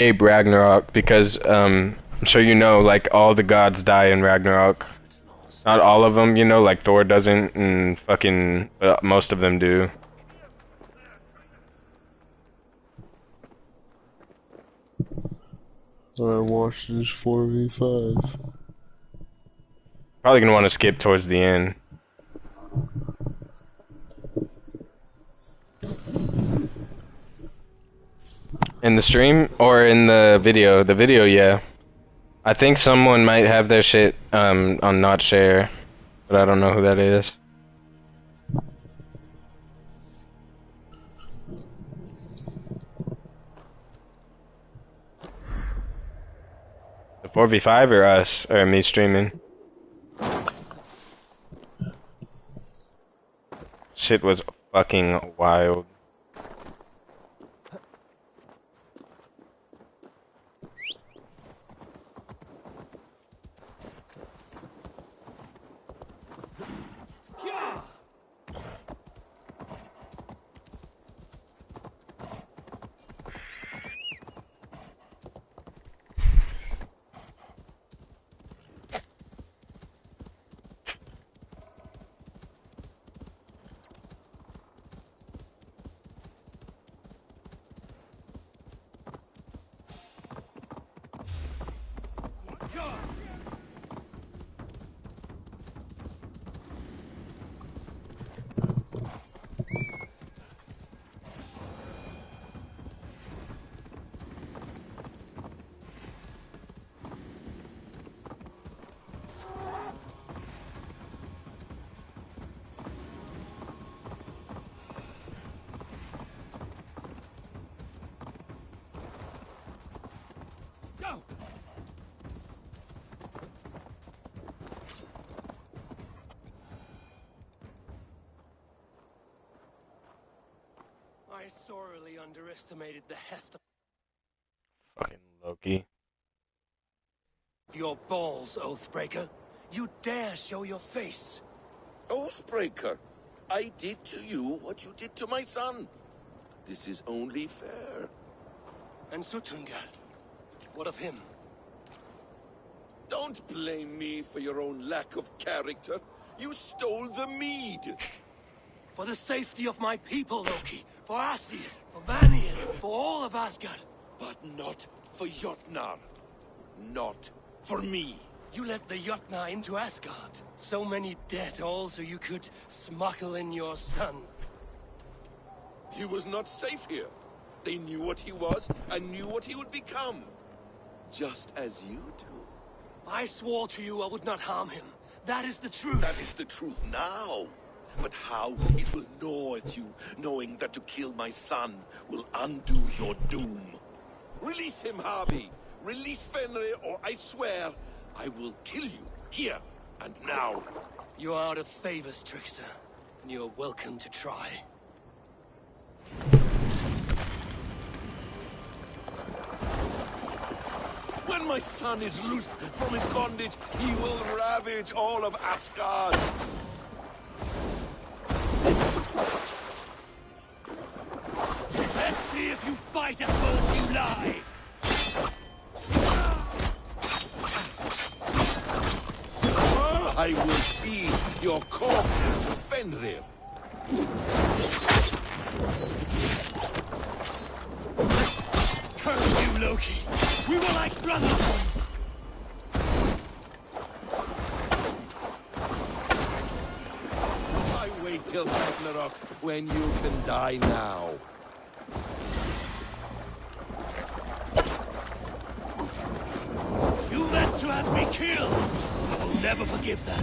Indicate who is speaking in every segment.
Speaker 1: Abe Ragnarok because I'm sure you know like all the gods die in Ragnarok. Not all of them, you know, like Thor doesn't, and fucking most of them do.
Speaker 2: I watched this 4v5.
Speaker 1: Probably gonna want to skip towards the end. In the stream or in the video? The video, yeah. I think someone might have their shit on not share, but I don't know who that is. The 4v5 or us or me streaming? Shit was fucking wild.
Speaker 3: I sorely underestimated the heft
Speaker 1: Fucking Loki.
Speaker 3: of your balls, Oathbreaker. You dare show your face.
Speaker 4: Oathbreaker, I did to you what you did to my son. This is only fair.
Speaker 3: And Suttungr, what of him?
Speaker 4: Don't blame me for your own lack of character. You stole the mead.
Speaker 3: For the safety of my people, Loki. For Aesir, for Vanir, for all of Asgard.
Speaker 4: But not for Jotnar. Not for me.
Speaker 3: You let the Jotnar into Asgard. So many dead, all so you could smuggle in your son.
Speaker 4: He was not safe here. They knew what he was and knew what he would become. Just as you do.
Speaker 3: I swore to you I would not harm him. That is the truth.
Speaker 4: That is the truth now. But how it will gnaw at you, knowing that to kill my son will undo your doom. Release him, Harvey. Release Fenrir, or I swear I will kill you, here and now.
Speaker 3: You are out of favors, trickster. And you are welcome to try.
Speaker 4: When my son is loosed from his bondage, he will ravage all of Asgard.
Speaker 3: Let's see if you fight as well as you lie!
Speaker 4: I will feed your corpse to Fenrir.
Speaker 3: Curse you, Loki! We were like brothers once!
Speaker 4: I wait till Ragnarok when you can die now.
Speaker 3: You meant to have me killed! I will never forgive that.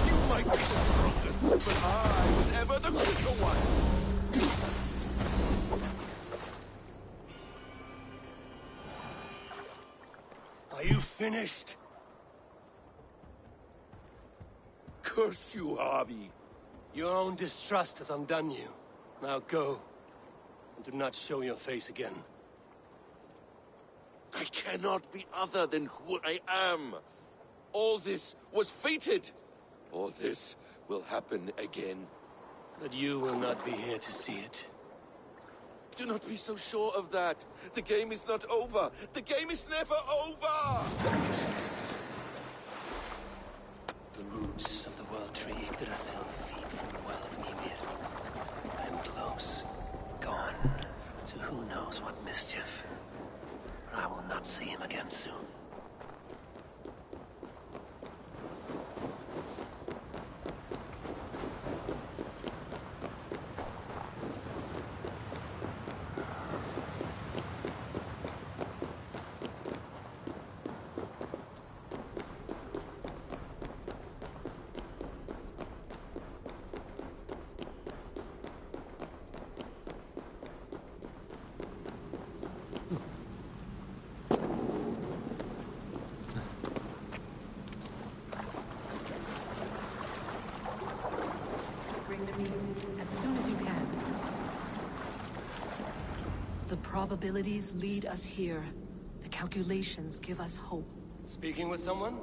Speaker 4: You might be the strongest, but I was ever the quicker one.
Speaker 3: Are you finished?
Speaker 4: Curse you, Harvey.
Speaker 3: Your own distrust has undone you. Now go. And do not show your face again.
Speaker 4: I cannot be other than who I am. All this was fated. All this will happen again.
Speaker 3: But you will not be here to see it.
Speaker 4: Do not be so sure of that. The game is not over. The game is never over!
Speaker 3: The roots of the World Tree Yggdrasil feed from the Well of Mimir. I am close. Gone to who knows what mischief. But I will not see him again soon.
Speaker 5: The probabilities lead us here. The calculations give us hope.
Speaker 3: Speaking with someone?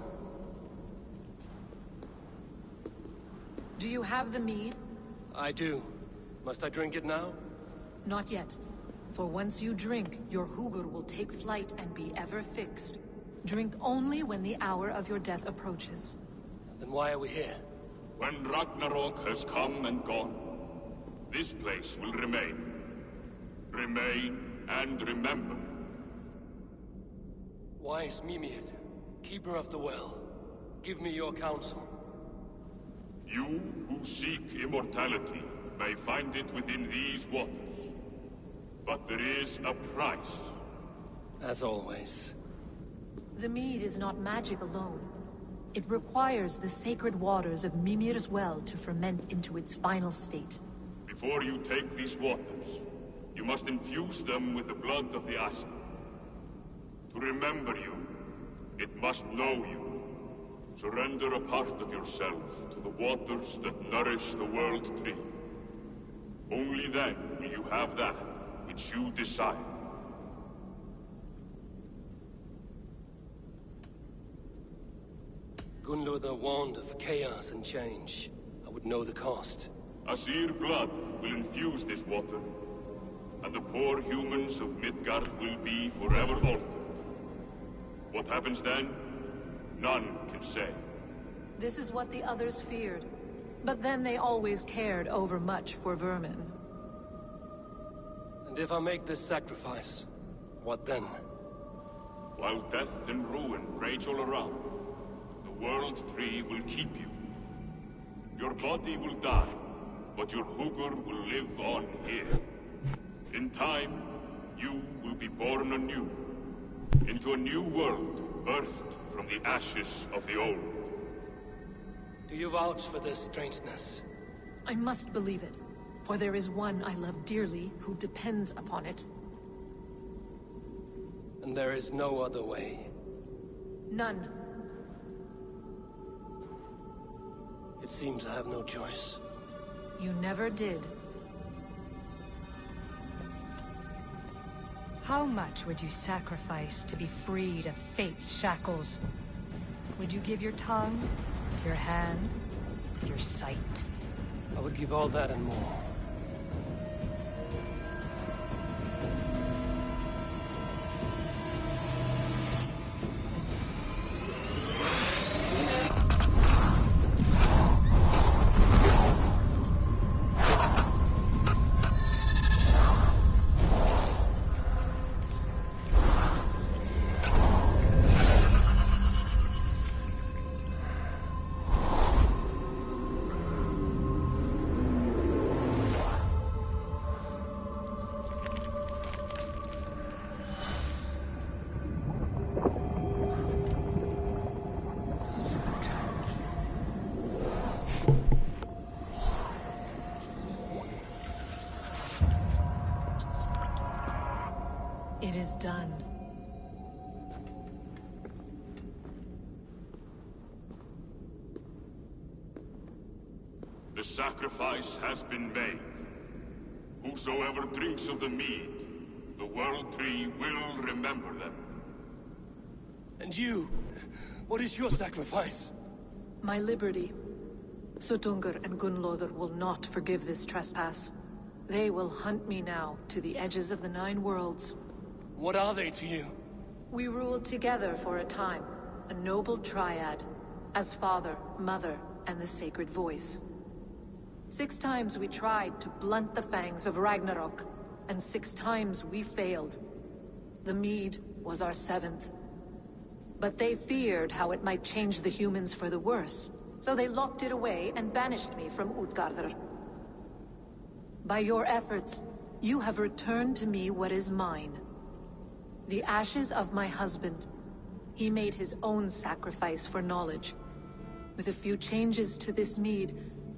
Speaker 5: Do you have the mead?
Speaker 3: I do. Must I drink it now?
Speaker 5: Not yet. For once you drink, your Hugur will take flight and be ever fixed. Drink only when the hour of your death approaches.
Speaker 3: Then why are we here?
Speaker 6: When Ragnarok has come and gone, this place will remain. Remain and remember.
Speaker 3: Wise Mimir, keeper of the well, give me your counsel.
Speaker 6: You who seek immortality may find it within these waters. But there is a price.
Speaker 3: As always.
Speaker 5: The mead is not magic alone. It requires the sacred waters of Mimir's well to ferment into its final state.
Speaker 6: Before you take these waters, you must infuse them with the blood of the Asa. To remember you, it must know you. Surrender a part of yourself to the waters that nourish the World Tree. Only then will you have that which you desire.
Speaker 3: Gunlur warned of chaos and change. I would know the cost.
Speaker 6: Asir blood will infuse this water, and the poor humans of Midgard will be forever altered. What happens then? None can say.
Speaker 5: This is what the others feared. But then they always cared overmuch for vermin.
Speaker 3: And if I make this sacrifice, what then?
Speaker 6: While death and ruin rage all around, the World Tree will keep you. Your body will die, but your Hugur will live on here. In time, you will be born anew, into a new world, birthed from the ashes of the old.
Speaker 3: Do you vouch for this strangeness?
Speaker 5: I must believe it, for there is one I love dearly who depends upon it.
Speaker 3: And there is no other way.
Speaker 5: None.
Speaker 3: It seems I have no choice.
Speaker 5: You never did.
Speaker 7: How much would you sacrifice to be freed of fate's shackles? Would you give your tongue, your hand, your sight?
Speaker 3: I would give all that and more.
Speaker 5: It is done.
Speaker 6: The sacrifice has been made. Whosoever drinks of the mead, the World Tree will remember them.
Speaker 3: And you? What is your sacrifice?
Speaker 5: My liberty. Suttungr and Gunlothar will not forgive this trespass. They will hunt me now to the edges of the Nine Worlds.
Speaker 3: What are they to you?
Speaker 5: We ruled together for a time, a noble triad, as father, mother, and the sacred voice. 6 times we tried to blunt the fangs of Ragnarok, and 6 times we failed. The Mead was our 7th. But they feared how it might change the humans for the worse, so they locked it away and banished me from Utgardr. By your efforts, you have returned to me what is mine. The ashes of my husband. He made his own sacrifice for knowledge. With a few changes to this mead,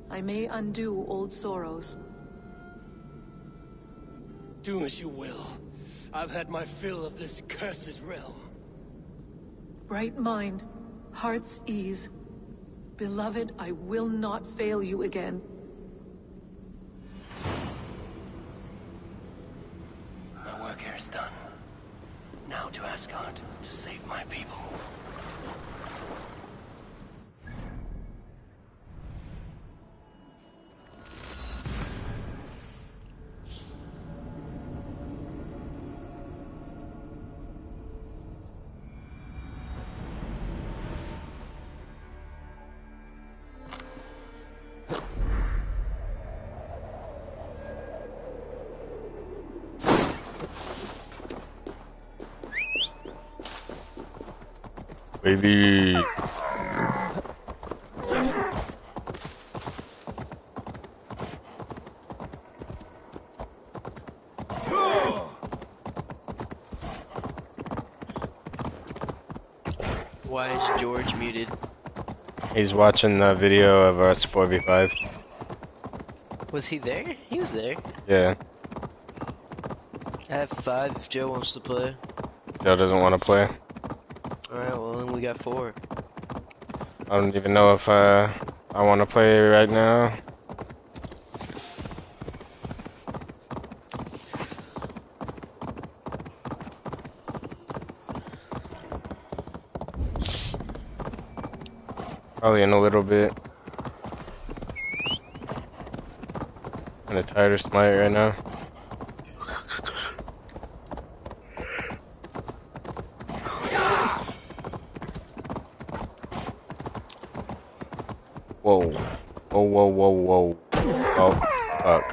Speaker 5: I may undo old sorrows.
Speaker 3: Do as you will. I've had my fill of this cursed realm.
Speaker 5: Bright mind, heart's ease. Beloved, I will not fail you again.
Speaker 3: My work here is done. Now to Asgard to save my people.
Speaker 1: Baby.
Speaker 8: Why is George muted?
Speaker 1: He's watching the video of us 4v5.
Speaker 8: Was he there? He was there.
Speaker 1: Yeah.
Speaker 8: I have 5 if Joe wants to play.
Speaker 1: Joe doesn't want to play.
Speaker 8: Alright, well then we got 4.
Speaker 1: I don't even know if I want to play right now. Probably in a little bit. Kinda tired of Smite right now. Whoa. Whoa, whoa, whoa, whoa. Oh, fuck.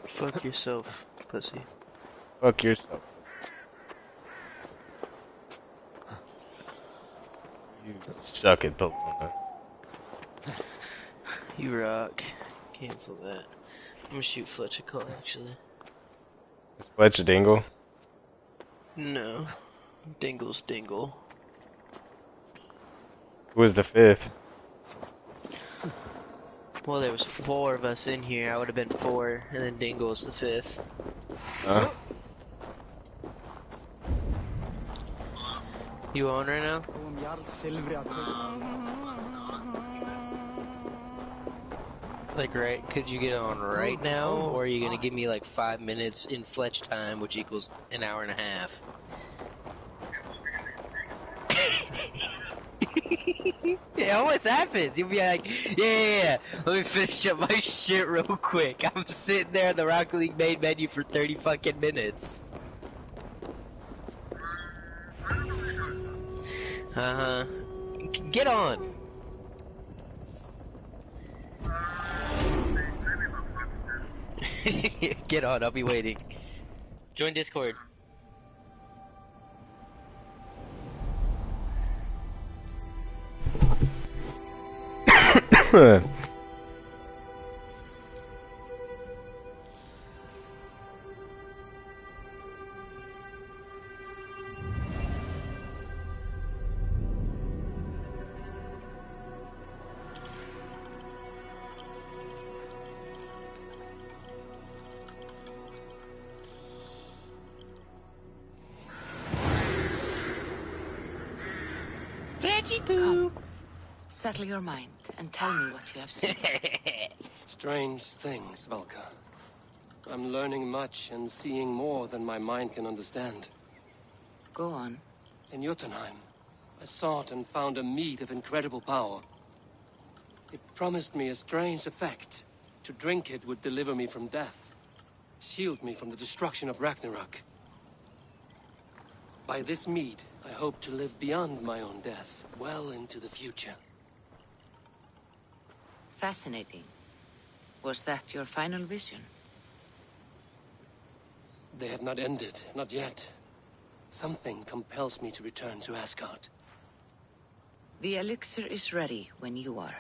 Speaker 8: Fuck yourself, pussy.
Speaker 1: Fuck yourself. You suck at Pokemon.
Speaker 8: You rock. Cancel that. I'm gonna shoot Fletch a call, actually.
Speaker 1: Is Fletch a dingle?
Speaker 8: No. Dingle's dingle.
Speaker 1: Who was the 5th?
Speaker 8: Well, there was 4 of us in here. I would have been 4, and then Dingle's the 5th.
Speaker 1: Huh?
Speaker 8: You on right now? Like, right? Could you get on right now, or are you gonna give me like 5 minutes in Fletch time, which equals an hour and a half? It always happens. You'll be like, yeah, let me finish up my shit real quick. I'm sitting there in the Rocket League main menu for 30 fucking minutes. Uh-huh. Get on. Get on, I'll be waiting. Join Discord. Fletchy poo!
Speaker 9: Settle your mind and tell me what you have seen.
Speaker 3: Strange things, Valka. I'm learning much and seeing more than my mind can understand.
Speaker 9: Go on.
Speaker 3: In Jotunheim, I sought and found a mead of incredible power. It promised me a strange effect. To drink it would deliver me from death, shield me from the destruction of Ragnarok. By this mead, I hope to live beyond my own death, well into the future.
Speaker 9: Fascinating. Was that your final vision?
Speaker 3: They have not ended, not yet. Something compels me to return to Asgard.
Speaker 9: The elixir is ready when you are.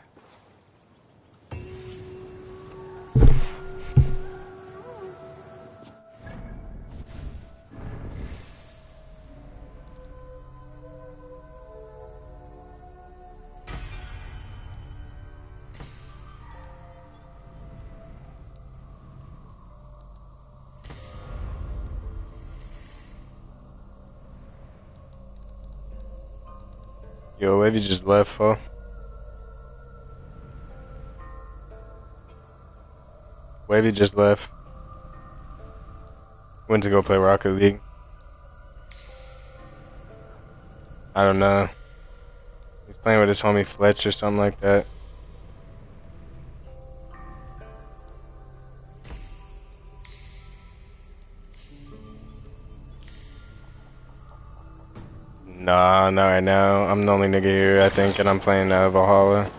Speaker 1: Yo, Wavy just left, huh? Wavy just left. Went to go play Rocket League. I don't know. He's playing with his homie Fletch or something like that. Nah, not right now. I'm the only nigga here, I think, and I'm playing Valhalla.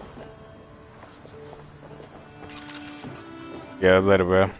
Speaker 1: Yeah, later, bro.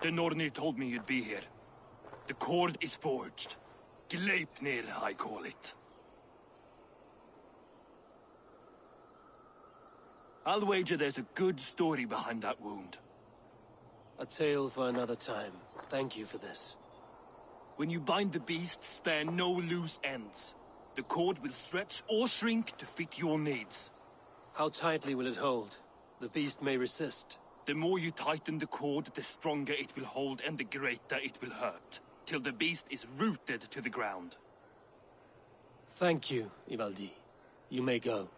Speaker 6: The Nornir told me you'd be here. The cord is forged. Gleipnir, I call it. I'll wager there's a good story behind that wound.
Speaker 3: A tale for another time. Thank you for this.
Speaker 6: When you bind the beast, spare no loose ends. The cord will stretch or shrink to fit your needs.
Speaker 3: How tightly will it hold? The beast may resist.
Speaker 6: The more you tighten the cord, the stronger it will hold and the greater it will hurt, till the beast is rooted to the ground.
Speaker 3: Thank you, Ivaldi. You may go.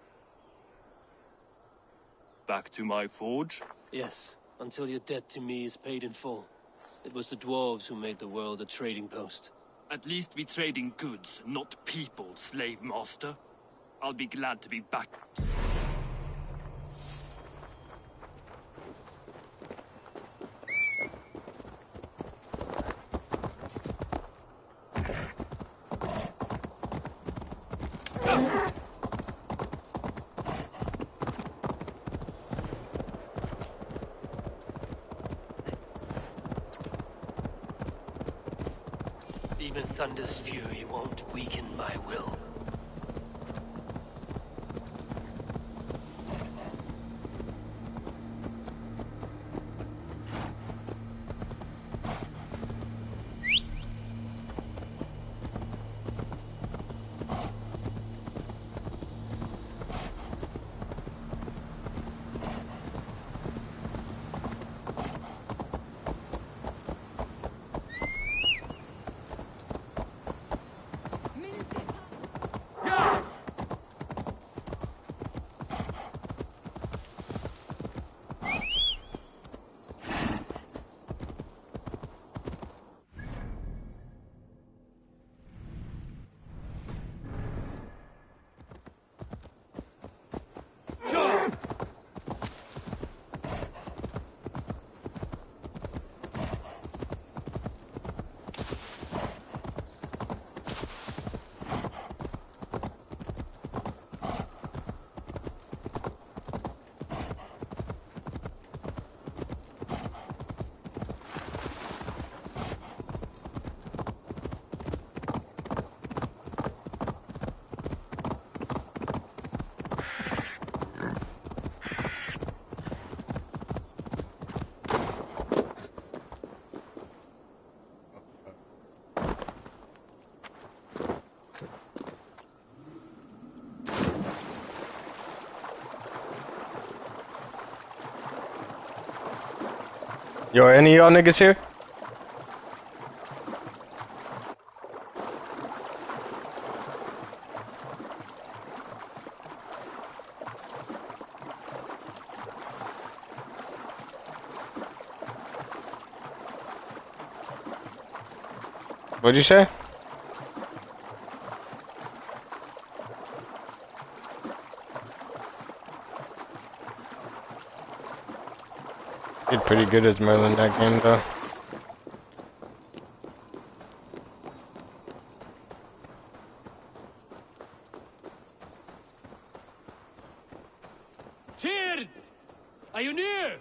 Speaker 6: Back to my forge?
Speaker 3: Yes, until your debt to me is paid in full. It was the dwarves who made the world a trading post.
Speaker 6: At least we trade in goods, not people, slave master. I'll be glad to be back.
Speaker 3: Even Thunder's fury won't weaken my will.
Speaker 1: Yo, are any of y'all niggas here? What'd you say? Did pretty good as Merlin that game though.
Speaker 3: Tyr! Are you near?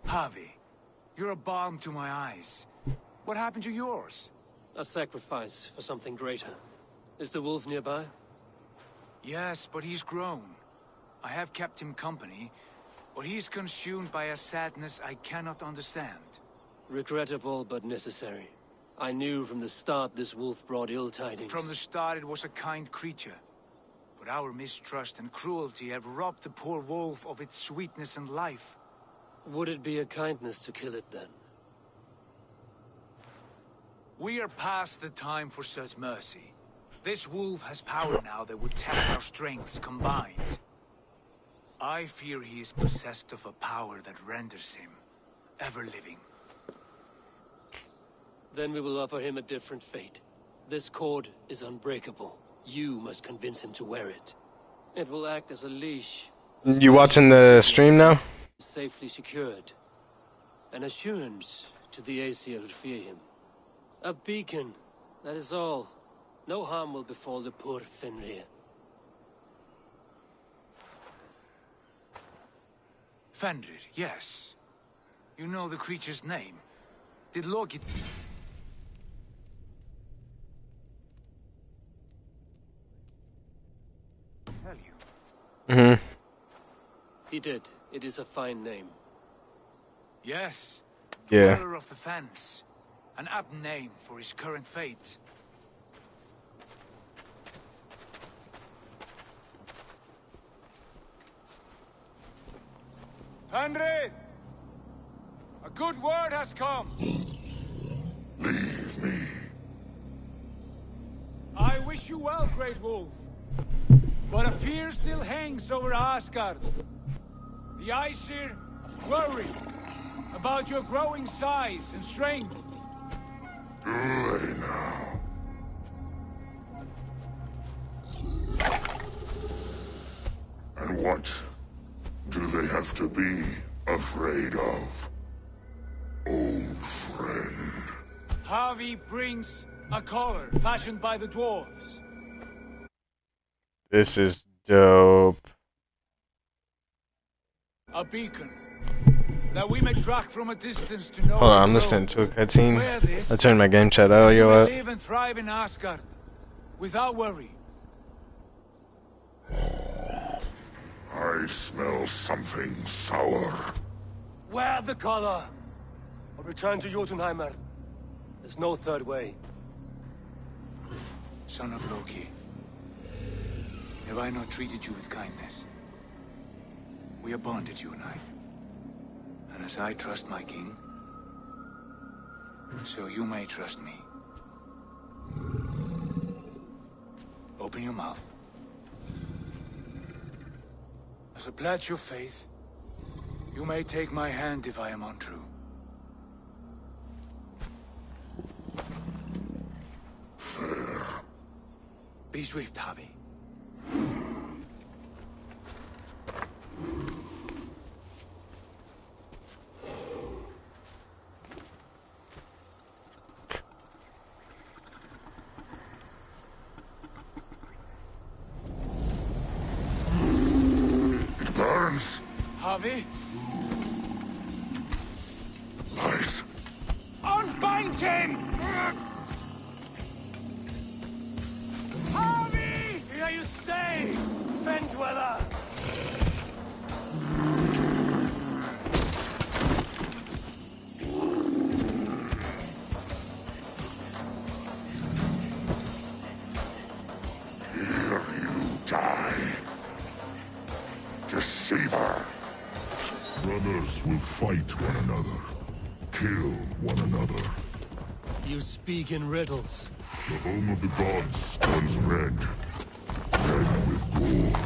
Speaker 10: Harvey, you're a balm to my eyes. What happened to yours?
Speaker 3: A sacrifice for something greater. Is the wolf nearby?
Speaker 10: Yes, but he's grown. I have kept him company, but he's consumed by a sadness I cannot understand.
Speaker 3: Regrettable, but necessary. I knew from the start this wolf brought ill tidings.
Speaker 10: From the start it was a kind creature. But our mistrust and cruelty have robbed the poor wolf of its sweetness and life.
Speaker 3: Would it be a kindness to kill it, then?
Speaker 10: We are past the time for such mercy. This wolf has power now that would test our strengths combined. I fear he is possessed of a power that renders him ever-living.
Speaker 3: Then we will offer him a different fate. This cord is unbreakable. You must convince him to wear it. It will act as a leash.
Speaker 1: You watching the stream now?
Speaker 3: Safely secured. An assurance to the Aesir who fear him. A beacon, that is all. No harm will befall the poor Fenrir.
Speaker 10: Fenrir, yes. You know the creature's name. Did Loki... tell you?
Speaker 1: Mm-hmm.
Speaker 3: He did. It is a fine name.
Speaker 10: Yes.
Speaker 1: Yeah.
Speaker 10: Dweller of the Fens. An apt name for his current fate. Fenrir! A good word has come.
Speaker 4: Leave me.
Speaker 10: I wish you well, Great Wolf. But a fear still hangs over Asgard. The Aesir worry about your growing size and strength.
Speaker 4: Do they now? And what do they have to be afraid of? Old friend.
Speaker 10: Harvey brings a collar fashioned by the dwarves.
Speaker 1: This is dope.
Speaker 10: A beacon that we may track from a distance to know.
Speaker 1: Hold on, I'm listening to a cutscene. I turned my game chat audio up.
Speaker 10: Live and thrive in Asgard without worry.
Speaker 4: I smell something sour.
Speaker 3: Wear the collar! Or return to Jotunheimer. There's no third way.
Speaker 10: Son of Loki, have I not treated you with kindness? We are bonded, you and I. And as I trust my king, so you may trust me. Open your mouth. As a pledge of faith, you may take my hand if I am untrue.
Speaker 4: Fair.
Speaker 10: Be swift, Harvey. Harvey?
Speaker 4: Lies.
Speaker 10: Unbind him! Harvey! Here you stay, Fen Dweller!
Speaker 4: Here you die. Deceiver.
Speaker 11: Brothers will fight one another, kill one another.
Speaker 3: You speak in riddles.
Speaker 11: The home of the gods turns red, red with gore.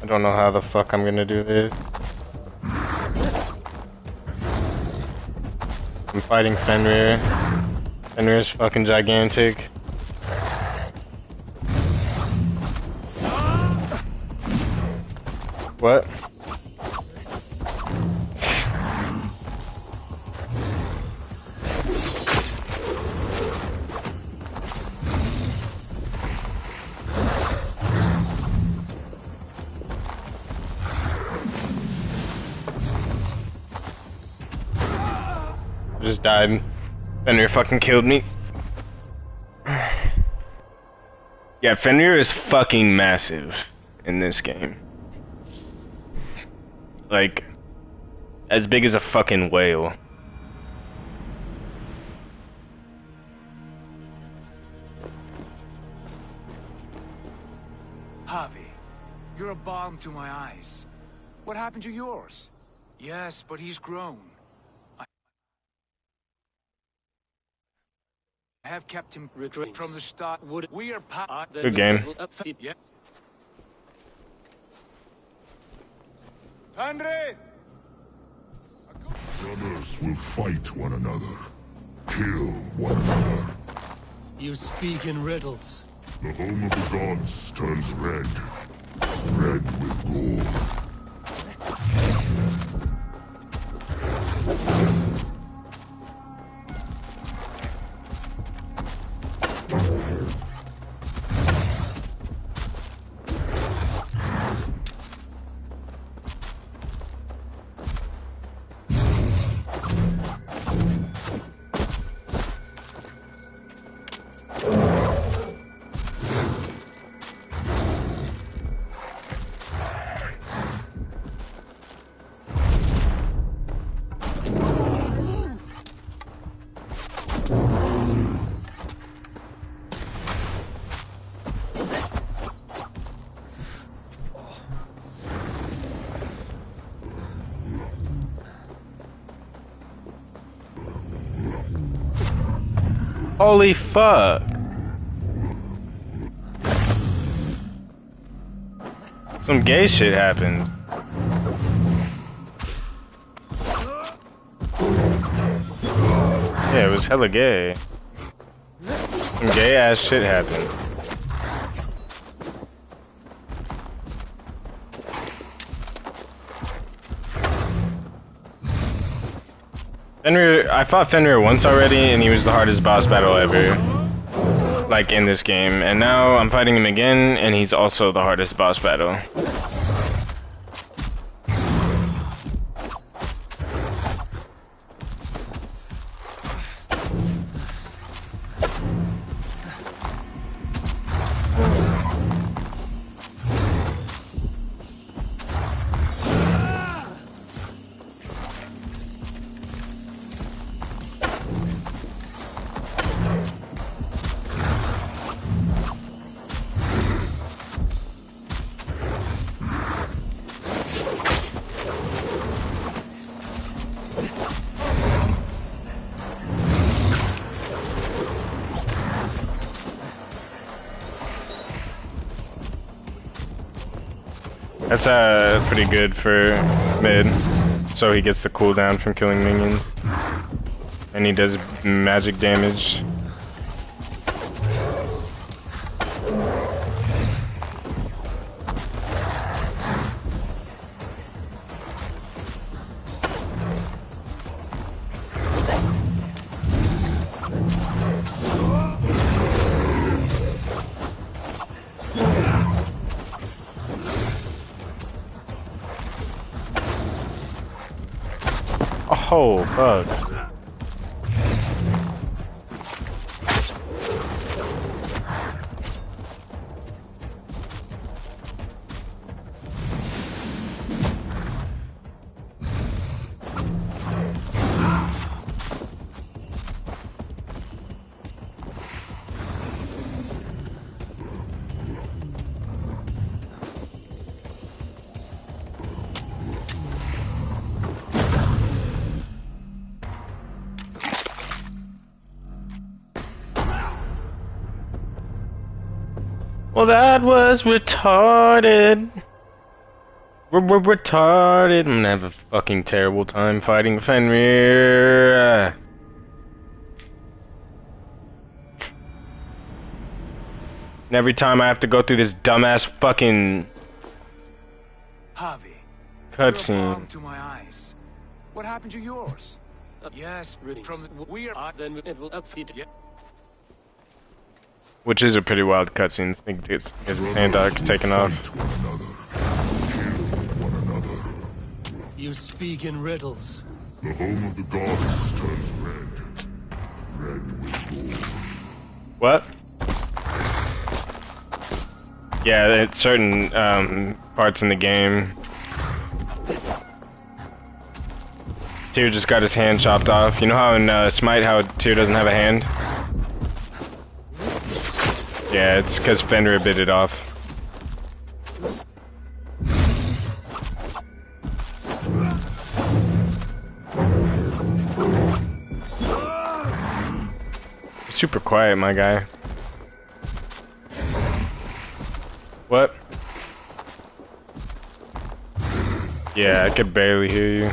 Speaker 1: I don't know how the fuck I'm gonna do this. I'm fighting Fenrir. Fenrir's fucking gigantic. What? Just died. Fenrir fucking killed me. Yeah, Fenrir is fucking massive in this game. Like, as big as a fucking whale.
Speaker 10: Harvey, you're a balm to my eyes. What happened to yours? Yes, but he's grown. I have kept him from the start. We are
Speaker 1: Good game.
Speaker 10: Yeah. Henry!
Speaker 11: Brothers will fight one another, kill one another.
Speaker 3: You speak in riddles.
Speaker 11: The home of the gods turns red, red with gore.
Speaker 1: Holy fuck. Some gay shit happened. Yeah, it was hella gay. Some gay ass shit happened. Fenrir, I fought Fenrir once already, and he was the hardest boss battle ever. Like, in this game. And now I'm fighting him again, and he's also the hardest boss battle. That's pretty good for mid. So he gets the cooldown from killing minions. And he does magic damage. Oh, fuck. Well, that was retarded. We're retarded. I'm gonna have a fucking terrible time fighting Fenrir. And every time I have to go through this dumbass fucking
Speaker 10: Harvey,
Speaker 1: cutscene.
Speaker 10: to my eyes. What happened to yours? Yes, from we are
Speaker 3: Then it will upfeed.
Speaker 10: Yeah.
Speaker 1: Which is a pretty wild cutscene. I think it's Sandok taken off.
Speaker 3: You speak in riddles.
Speaker 11: The home of the gods turns red. Red with gold.
Speaker 1: What? Yeah, it's certain parts in the game. Tyr just got his hand chopped off. You know how in Smite, how Tyr doesn't have a hand? Yeah, it's because Fenrir bit it off. Super quiet, my guy. What? Yeah, I could barely hear you.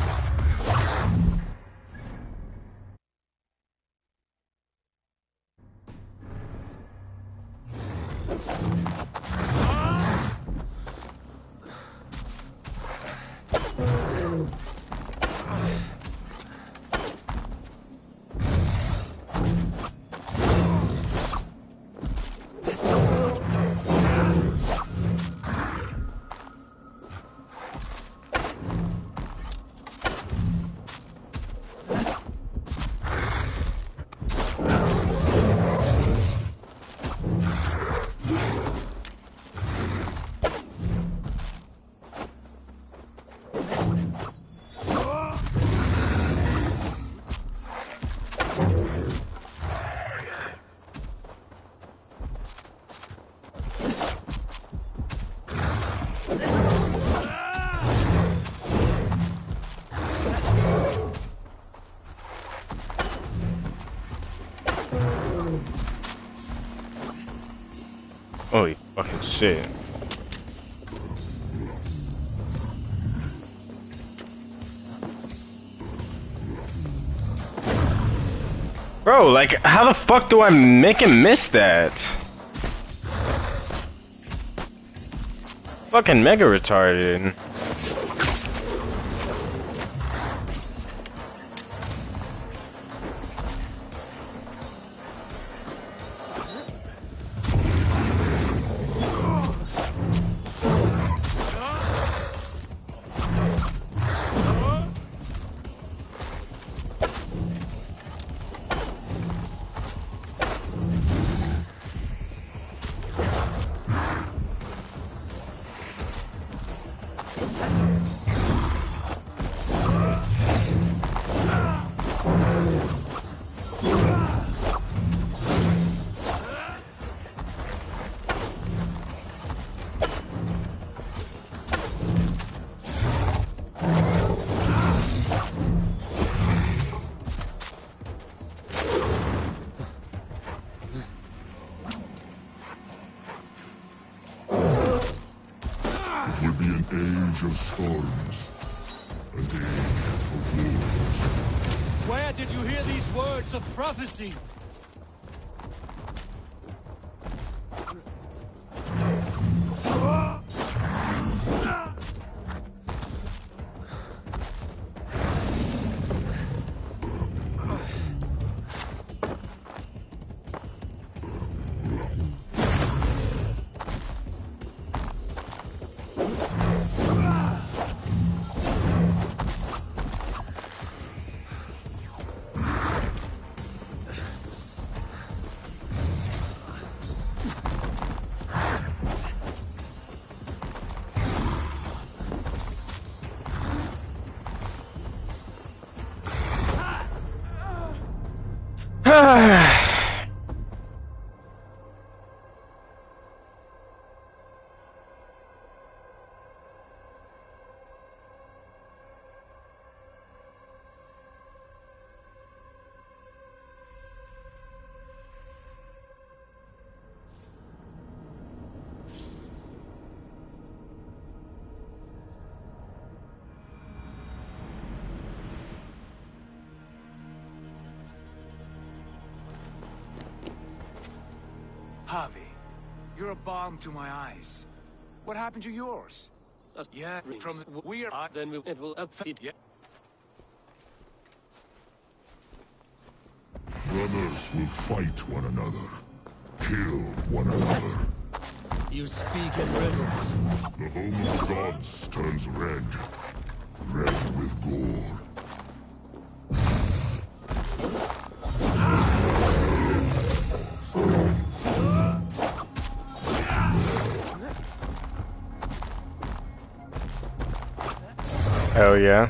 Speaker 1: Holy fucking shit. Bro, like, how the fuck do I make him miss that? Fucking mega retarded.
Speaker 11: storms. An age of wolves.
Speaker 10: Where did you hear these words of prophecy? Harvey, you're a balm to my eyes. What happened to yours? Yeah, from we are then it will upfit. Yeah.
Speaker 11: Brothers will fight one another. Kill one another.
Speaker 10: You speak in riddles.
Speaker 11: The home of the gods turns red. Red with gore.
Speaker 1: Hell yeah.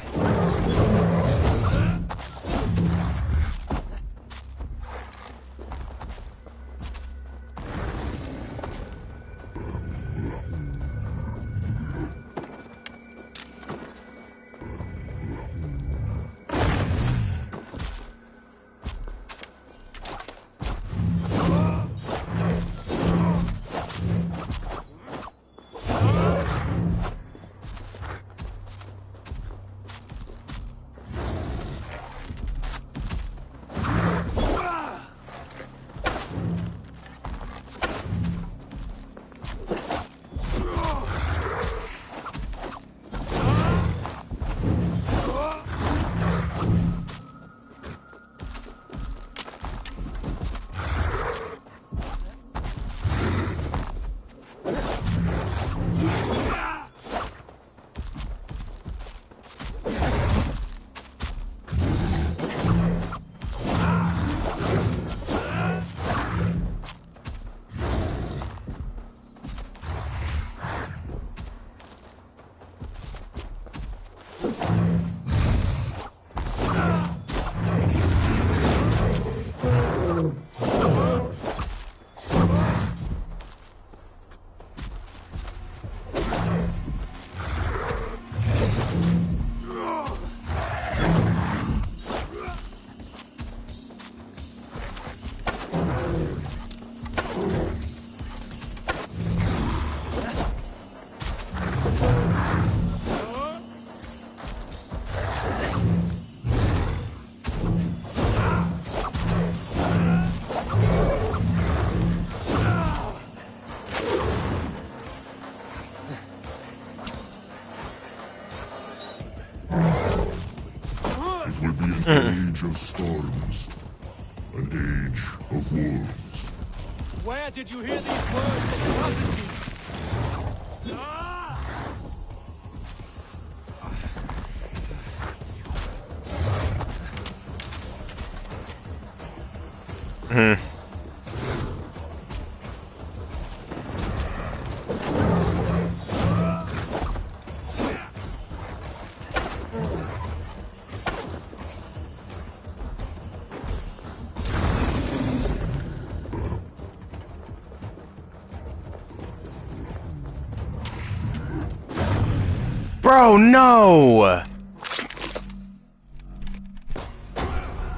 Speaker 11: An age of storms. An age of wolves.
Speaker 10: Where did you hear these words of prophecy?
Speaker 1: Bro, no!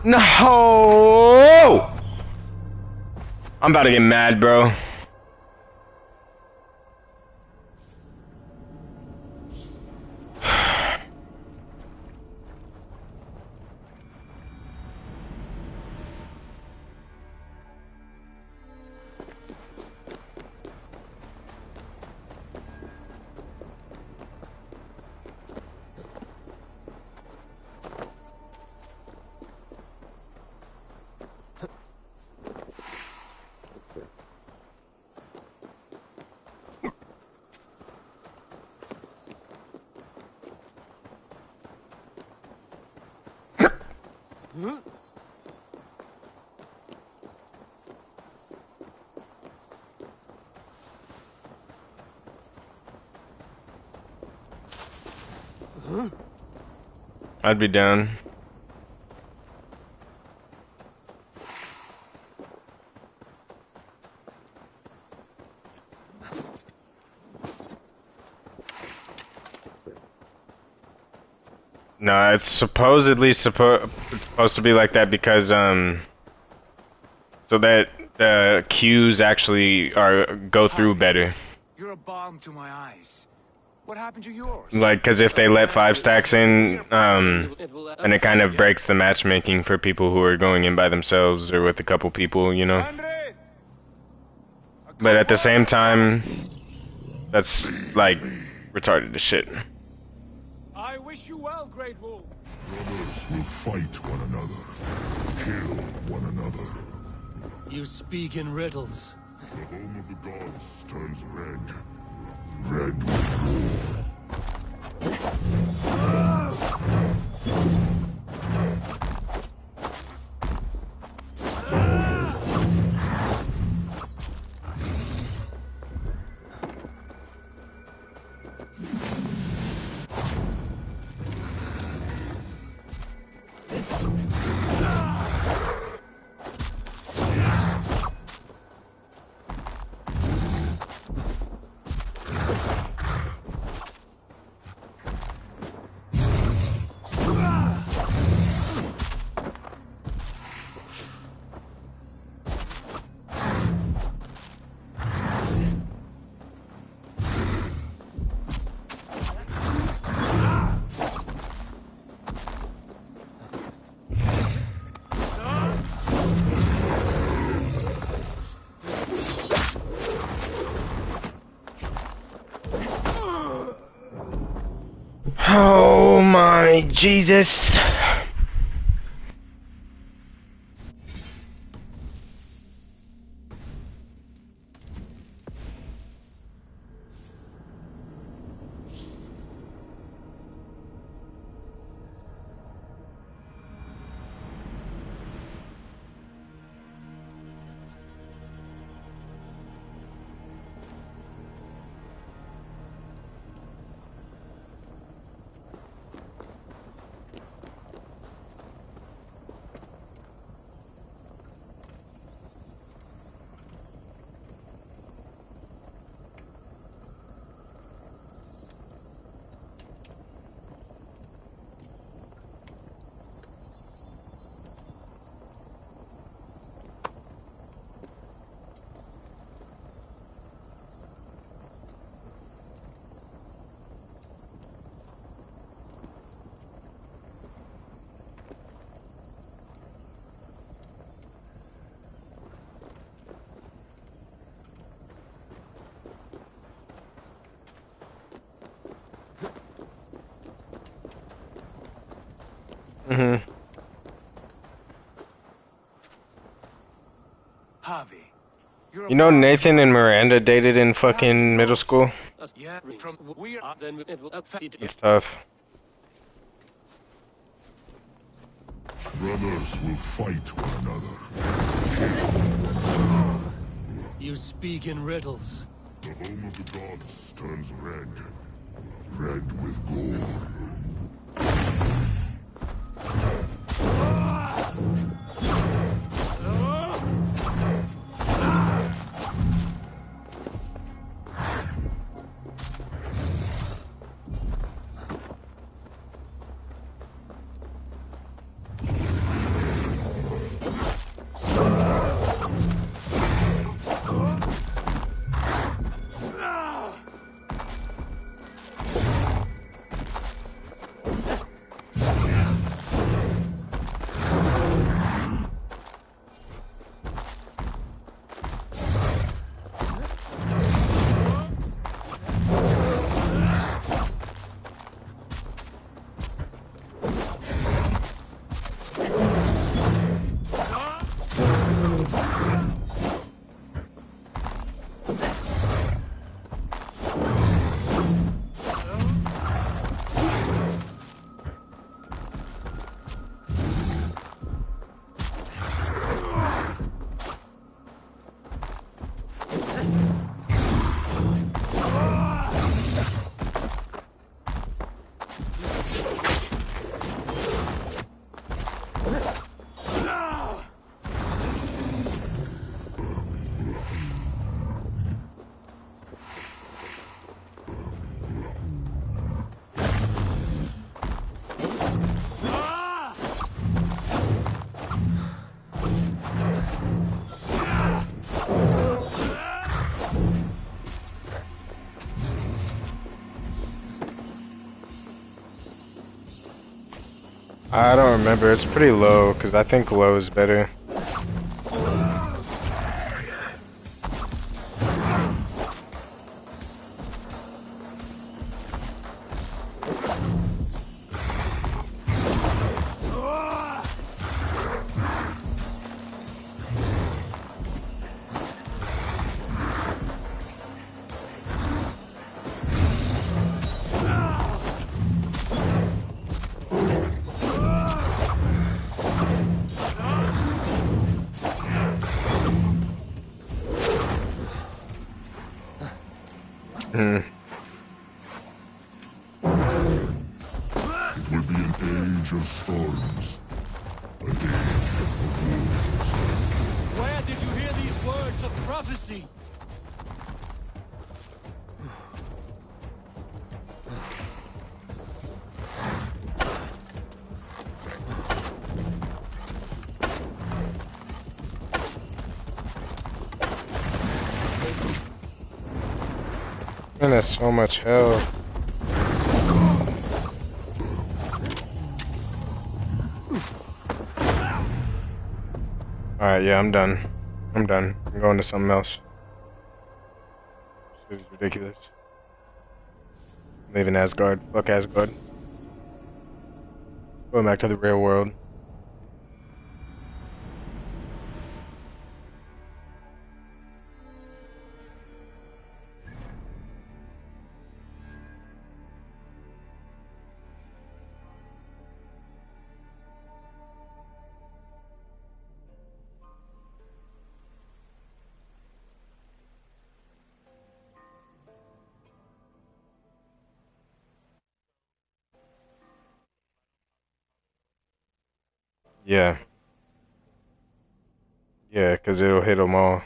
Speaker 1: No! I'm about to get mad, bro. I'd be down. No, it's supposedly supposed to be like that because so that the queues actually go through better.
Speaker 10: You're a balm to my eyes. What happened to yours?
Speaker 1: Like, because if they let 5 stacks in, and it kind of breaks the matchmaking for people who are going in by themselves or with a couple people, you know. But at the same time, that's like retarded as shit.
Speaker 10: I wish you well, Great Wolf.
Speaker 11: Brothers will fight one another, kill one another.
Speaker 3: You speak in riddles.
Speaker 11: The home of the gods turns red. Red with gore.
Speaker 1: Oh my Jesus.
Speaker 10: Harvey,
Speaker 1: You know Nathan and Miranda dated in fucking middle school?
Speaker 10: yeah, from we are then
Speaker 1: It's tough.
Speaker 11: Brothers will fight one another.
Speaker 3: You speak in riddles.
Speaker 11: The home of the gods turns red. Red with gore.
Speaker 1: I don't remember. It's pretty low because I think low is better. Hmm.
Speaker 11: It will be an age of storms. An age of wolves.
Speaker 12: Where did you hear these words of prophecy?
Speaker 1: Man, that's so much hell. Alright, yeah, I'm done. I'm done. I'm going to something else. This is ridiculous. Leaving Asgard. Fuck Asgard. Going back to the real world. Yeah. Yeah, because it'll hit them all.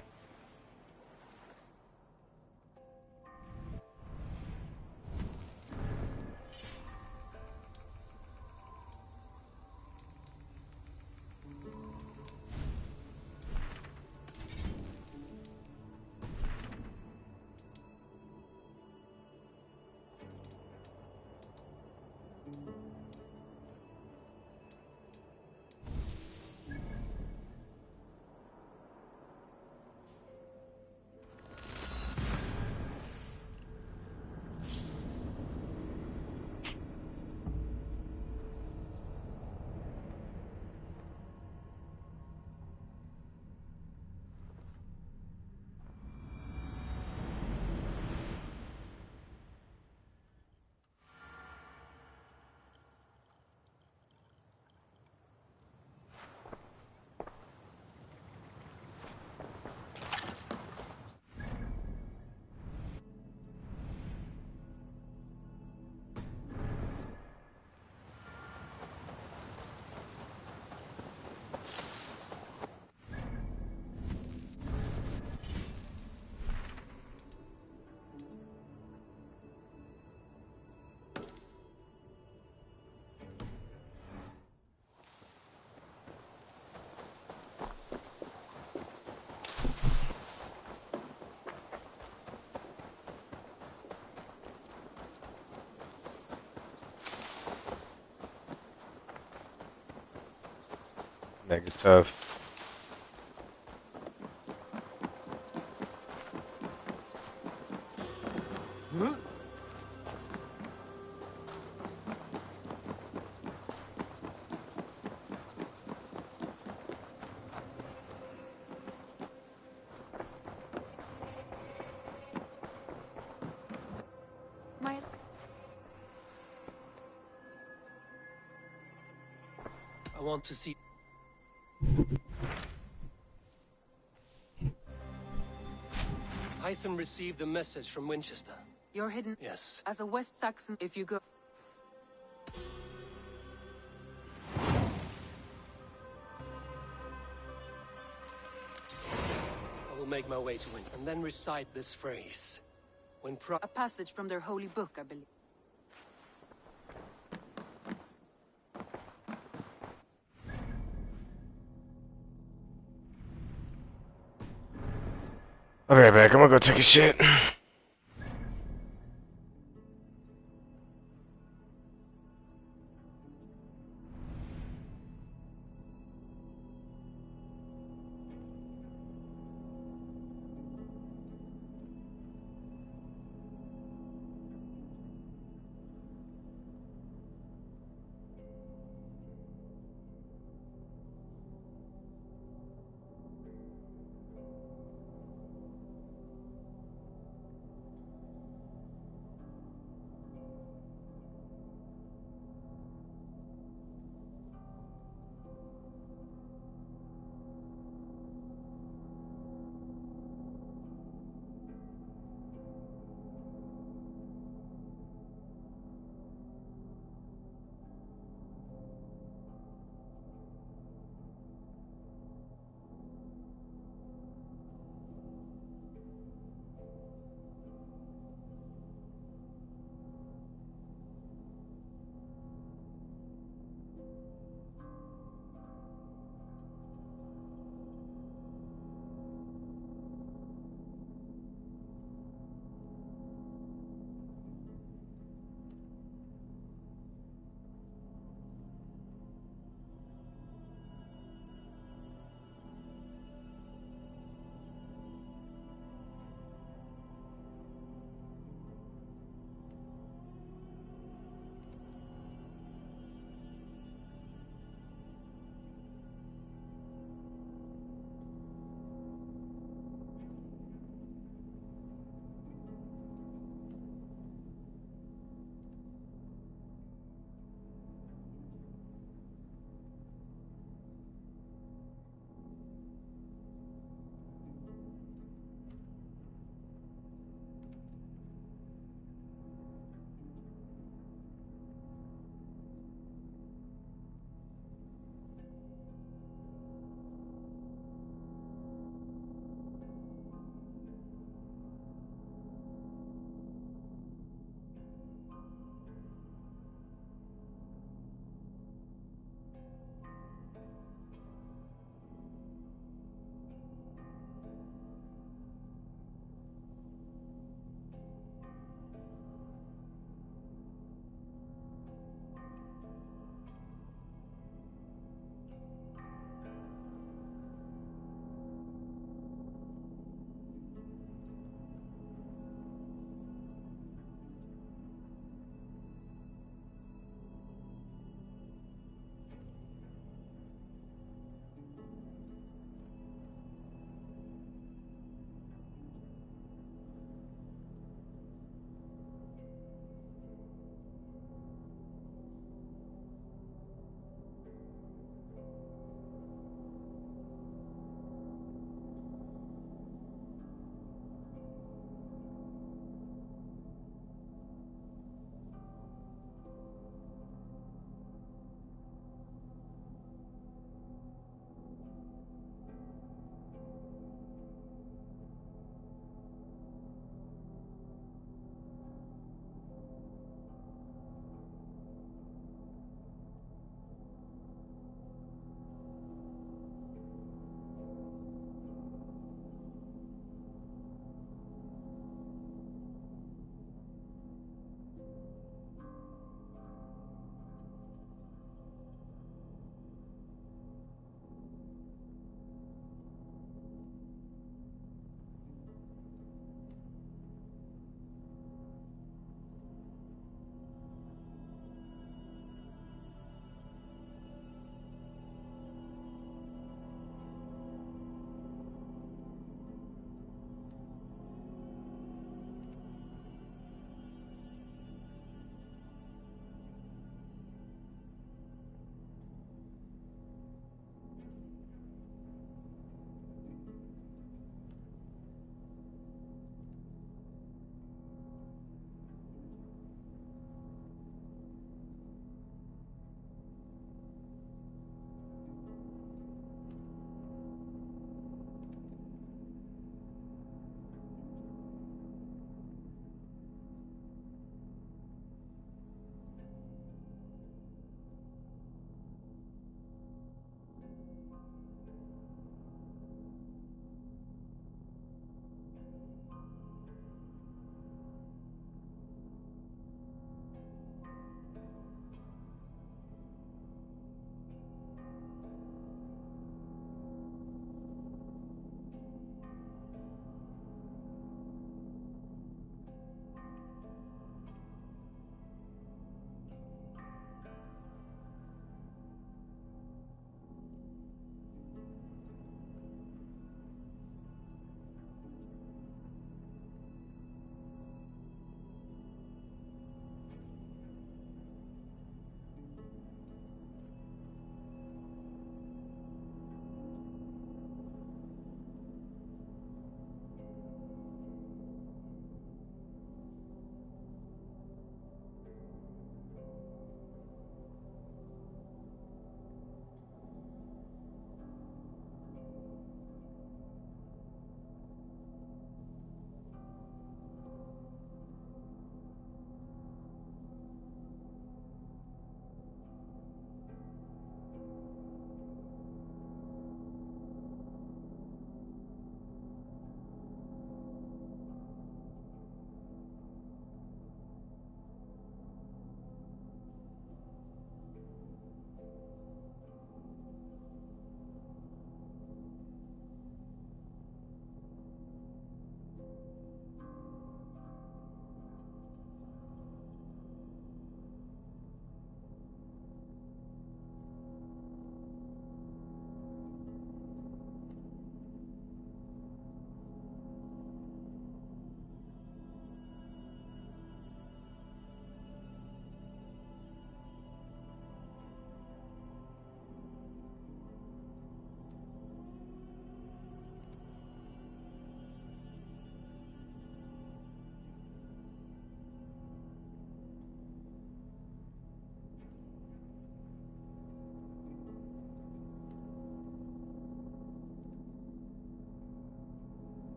Speaker 1: Make it tough.
Speaker 3: I want to see. Hytham received a message from Winchester.
Speaker 13: You're hidden.
Speaker 3: Yes.
Speaker 13: As a West Saxon, if you go...
Speaker 3: I will make my way to Winchester and then recite this phrase. When
Speaker 13: A passage from their holy book, I believe.
Speaker 1: I'll be right back. I'm gonna go take a shit.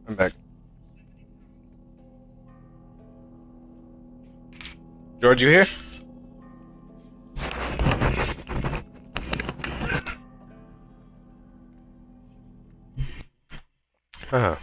Speaker 1: I'm back. George, you here? Huh.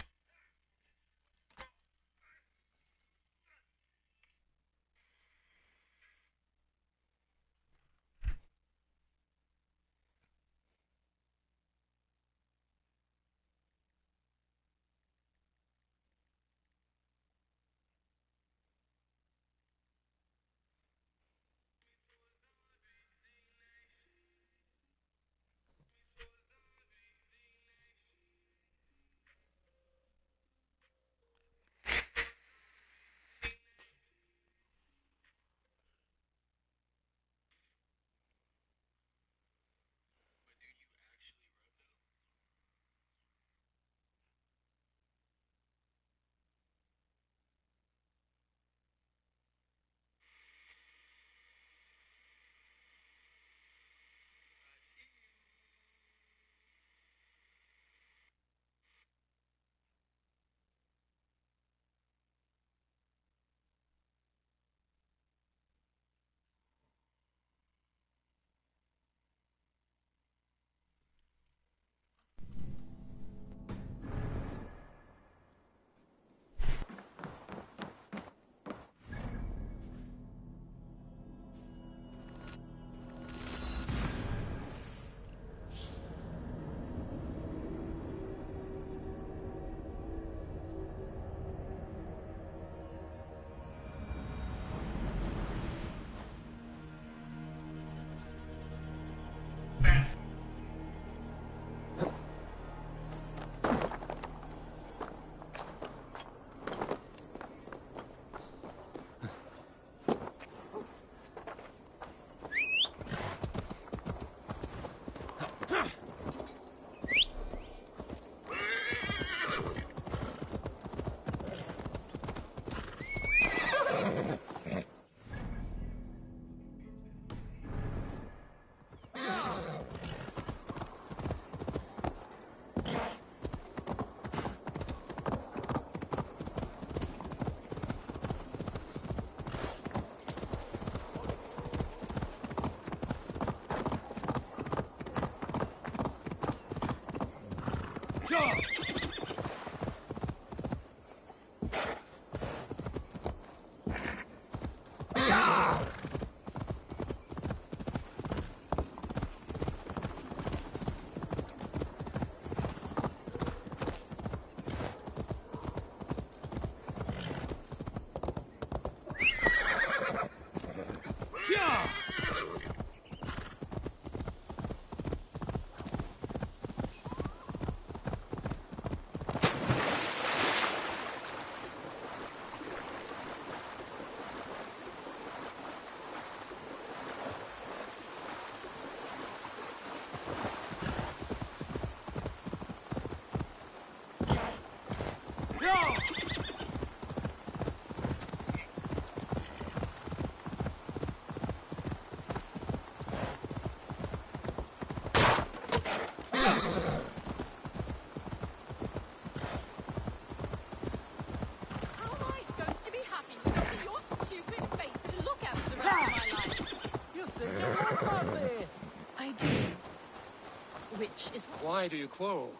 Speaker 14: Which is
Speaker 12: Why do you quarrel?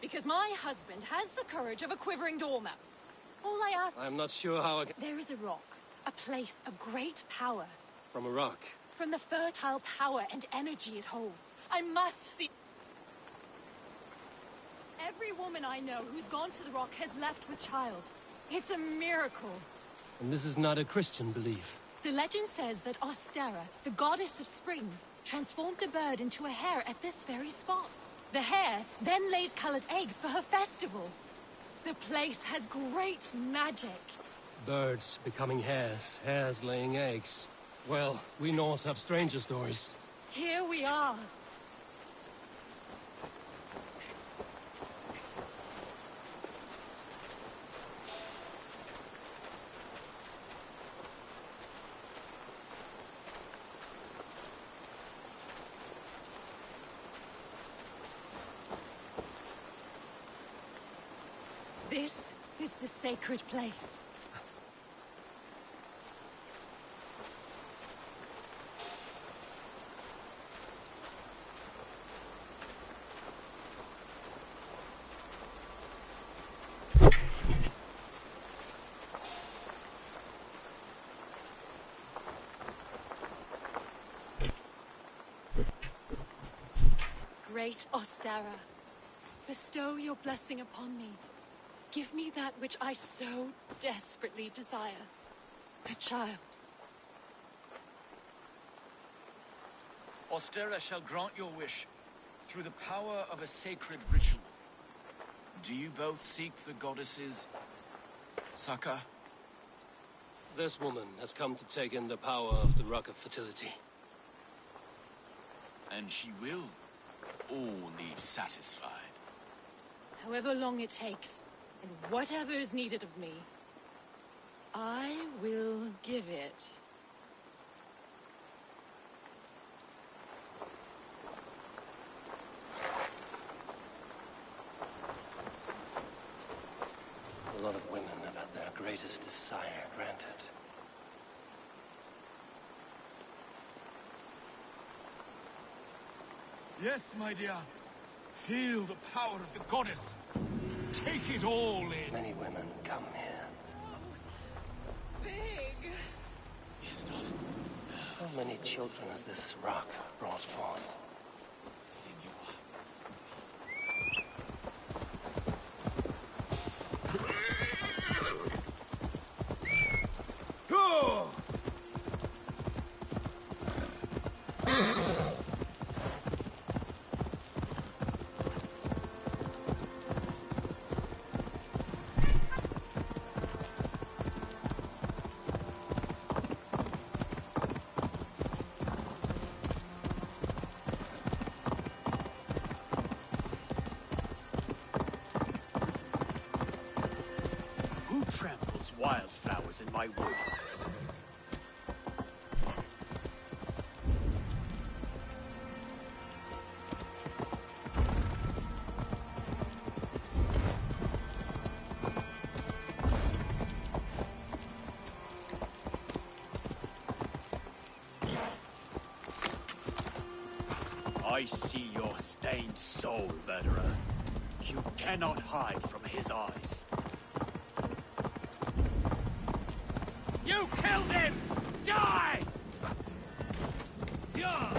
Speaker 14: because my husband has the courage of a quivering dormouse. All I ask...
Speaker 12: I'm not sure how I can...
Speaker 14: There is a rock, a place of great power.
Speaker 12: From a rock.
Speaker 14: From the fertile power and energy it holds. I must see... Every woman I know who's gone to the rock has left with child. It's a miracle.
Speaker 12: And this is not a Christian belief.
Speaker 14: The legend says that Ostera, the goddess of spring, transformed a bird into a hare at this very spot. The hare then laid colored eggs for her festival. The place has great magic.
Speaker 12: Birds becoming hares, hares laying eggs. Well, we Norse have stranger stories.
Speaker 14: Here we are. This is the sacred place. Great Ostara, bestow your blessing upon me. Give me that which I so desperately desire. A child.
Speaker 10: Ostara shall grant your wish through the power of a sacred ritual. Do you both seek the goddesses, Saka?
Speaker 12: This woman has come to take in the power of the Rock of Fertility.
Speaker 10: And she will all leave satisfied.
Speaker 14: However long it takes, and whatever is needed of me, I will give it.
Speaker 3: A lot of women have had their greatest desire granted.
Speaker 10: Yes, my dear. Feel the power of the goddess. Take it all in.
Speaker 3: Many women come here.
Speaker 14: Big.
Speaker 10: Yes, darling.
Speaker 3: How many children has this rock brought forth?
Speaker 10: Who tramples wildflowers in my wood? I see your stained soul, murderer. You cannot hide from his eyes. You killed him! Die! Yeah!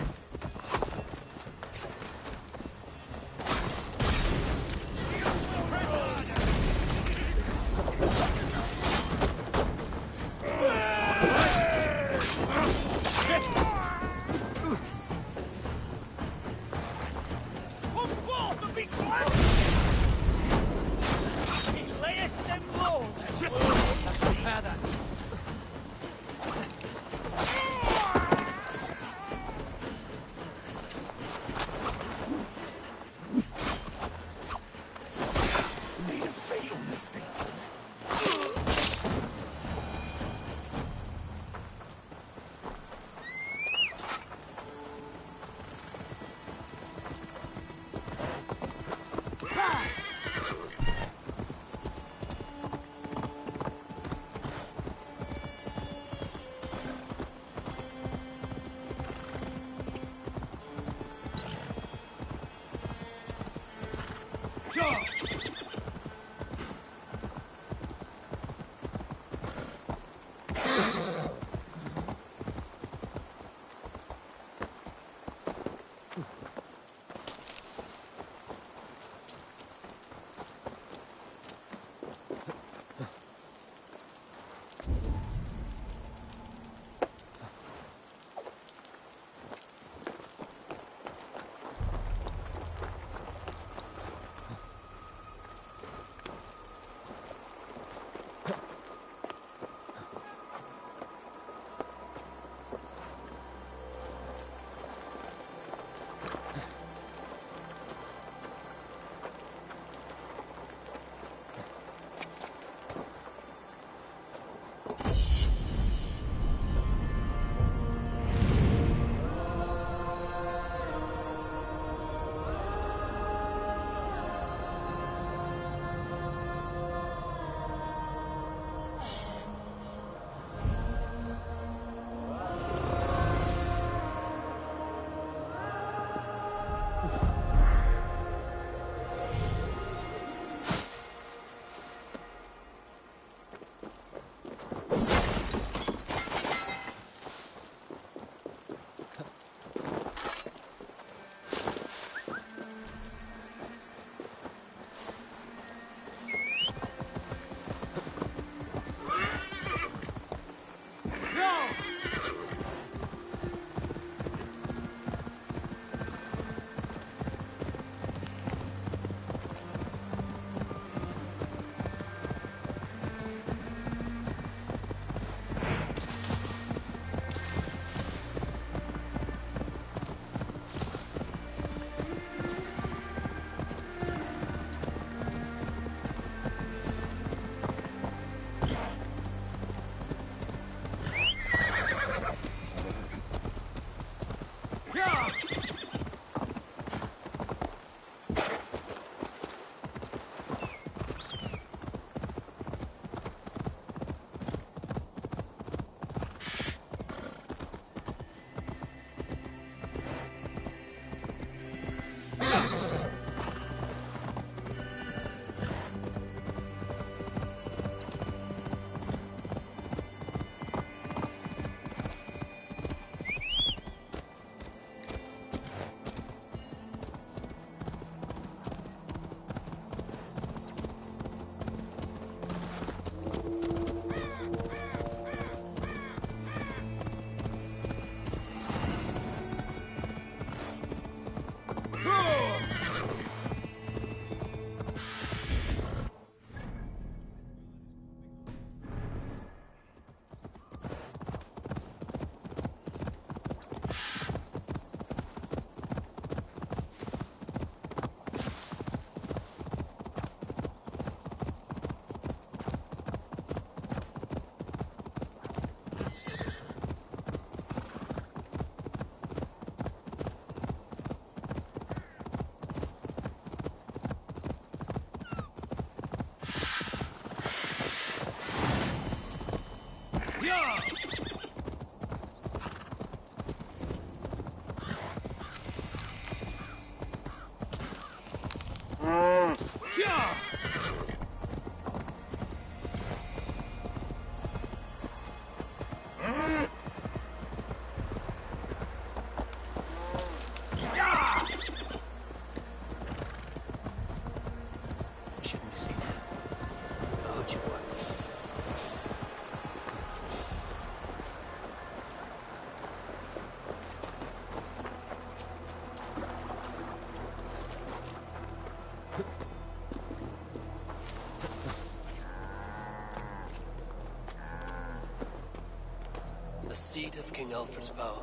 Speaker 3: seat of King Alfred's power,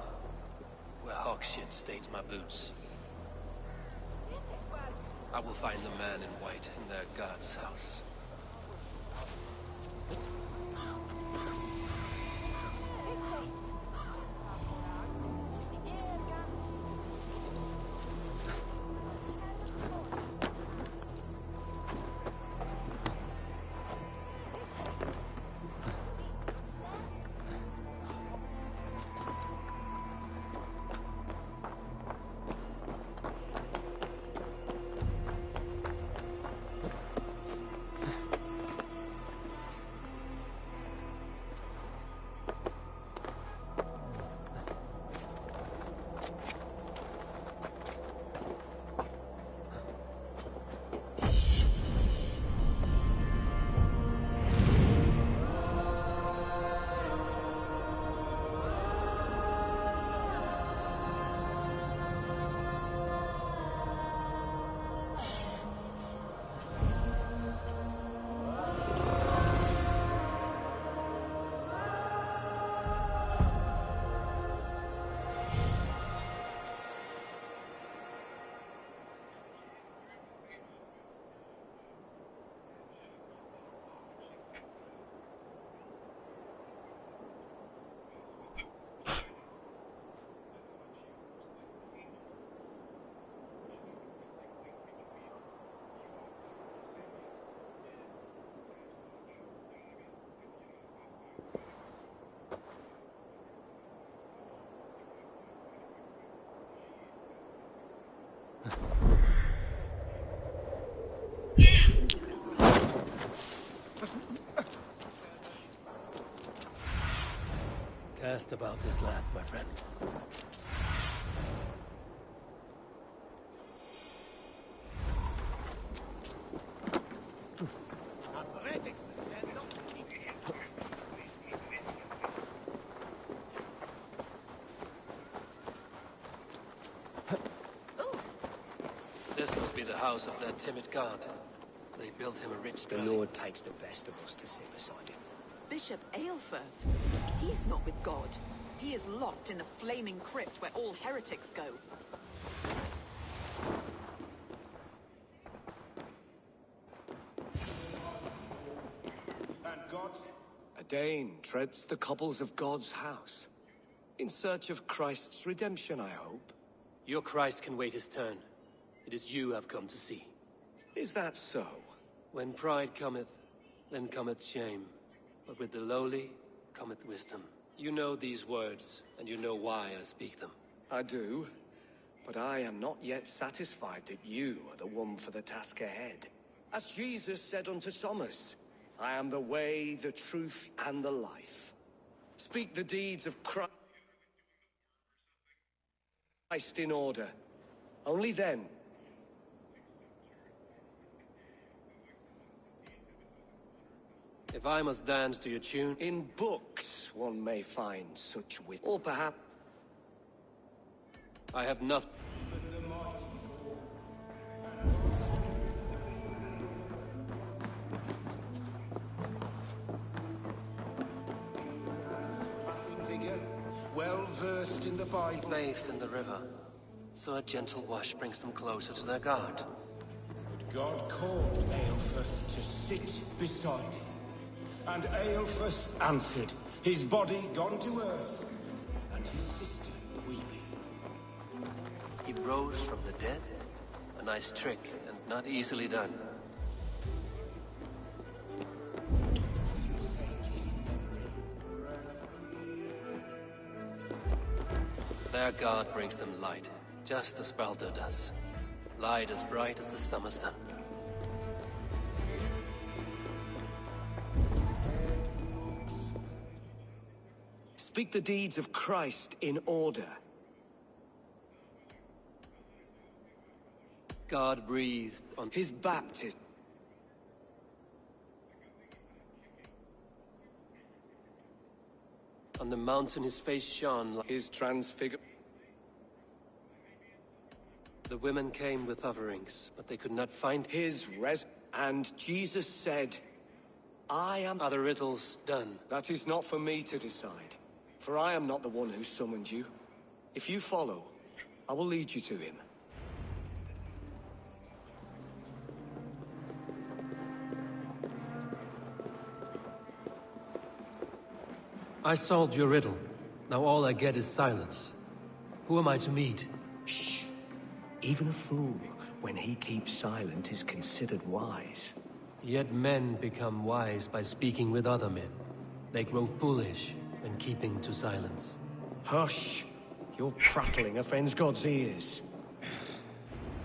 Speaker 3: where hawk shit stains my boots. I will find the man in white in their god's house. Cast about this land, my friend. This must be the house of that timid god. They built him a rich dwelling.
Speaker 15: The Lord takes the best of us to sit beside him.
Speaker 16: Bishop Aelfirth. He is not with God. He is locked in the flaming crypt where all heretics go.
Speaker 10: And God? A Dane treads the cobbles of God's house. In search of Christ's redemption, I hope.
Speaker 3: Your Christ can wait his turn. It is you I've come to see.
Speaker 10: Is that so?
Speaker 3: When pride cometh, then cometh shame. But with the lowly cometh wisdom. You know these words, and you know why I speak them.
Speaker 10: I do, but I am not yet satisfied that you are the one for the task ahead. As Jesus said unto Thomas, I am the way, the truth, and the life. Speak the deeds of Christ in order. Only then.
Speaker 3: If I must dance to your tune...
Speaker 10: In books one may find such wit. Or perhaps...
Speaker 3: I have nothing...
Speaker 10: Well versed in the Bible.
Speaker 3: Bathed in the river. So a gentle wash brings them closer to their god.
Speaker 17: But God called Aelfirth to sit beside him. And Aelfirth answered, his body gone to earth, and his sister weeping.
Speaker 3: He rose from the dead? A nice trick, and not easily done. Their god brings them light, just as Baldur does. Light as bright as the summer sun.
Speaker 10: Speak the deeds of Christ in order.
Speaker 3: God breathed on
Speaker 10: his baptism.
Speaker 3: On the mountain his face shone like
Speaker 10: his transfiguration.
Speaker 3: The women came with offerings, but they could not find
Speaker 10: his and Jesus said, I am...
Speaker 3: Are the riddles done?
Speaker 10: That is not for me to decide.
Speaker 15: For I am not the one who summoned you. If you follow, I will lead you to him.
Speaker 12: I solved your riddle. Now all I get is silence. Who am I to meet?
Speaker 15: Shh. Even a fool, when he keeps silent, is considered wise.
Speaker 12: Yet men become wise by speaking with other men. They grow foolish when keeping to silence.
Speaker 15: Hush! Your prattling offends God's ears.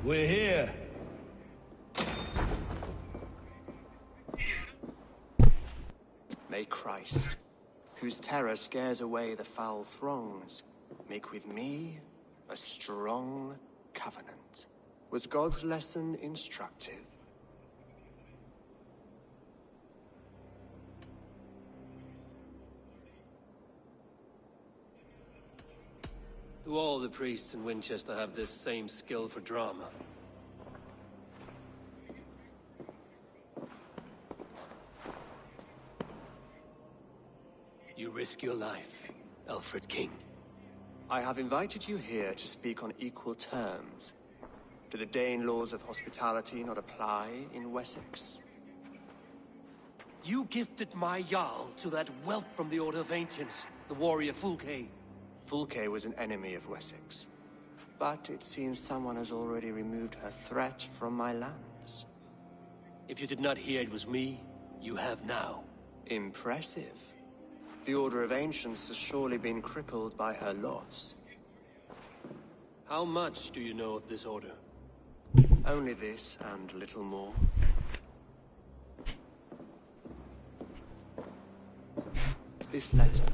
Speaker 15: We're here.
Speaker 18: May Christ, whose terror scares away the foul throngs, make with me a strong covenant. Was God's lesson instructive?
Speaker 12: Do all the priests in Winchester have this same skill for drama? You risk your life, Alfred King.
Speaker 18: I have invited you here to speak on equal terms. Do the Dane laws of hospitality not apply in Wessex?
Speaker 12: You gifted my Jarl to that whelp from the Order of Ancients, the warrior Fulke.
Speaker 18: Fulke was an enemy of Wessex. But it seems someone has already removed her threat from my lands.
Speaker 12: If you did not hear it was me, you have now.
Speaker 18: Impressive. The Order of Ancients has surely been crippled by her loss.
Speaker 12: How much do you know of this order?
Speaker 18: Only this and little more. This letter,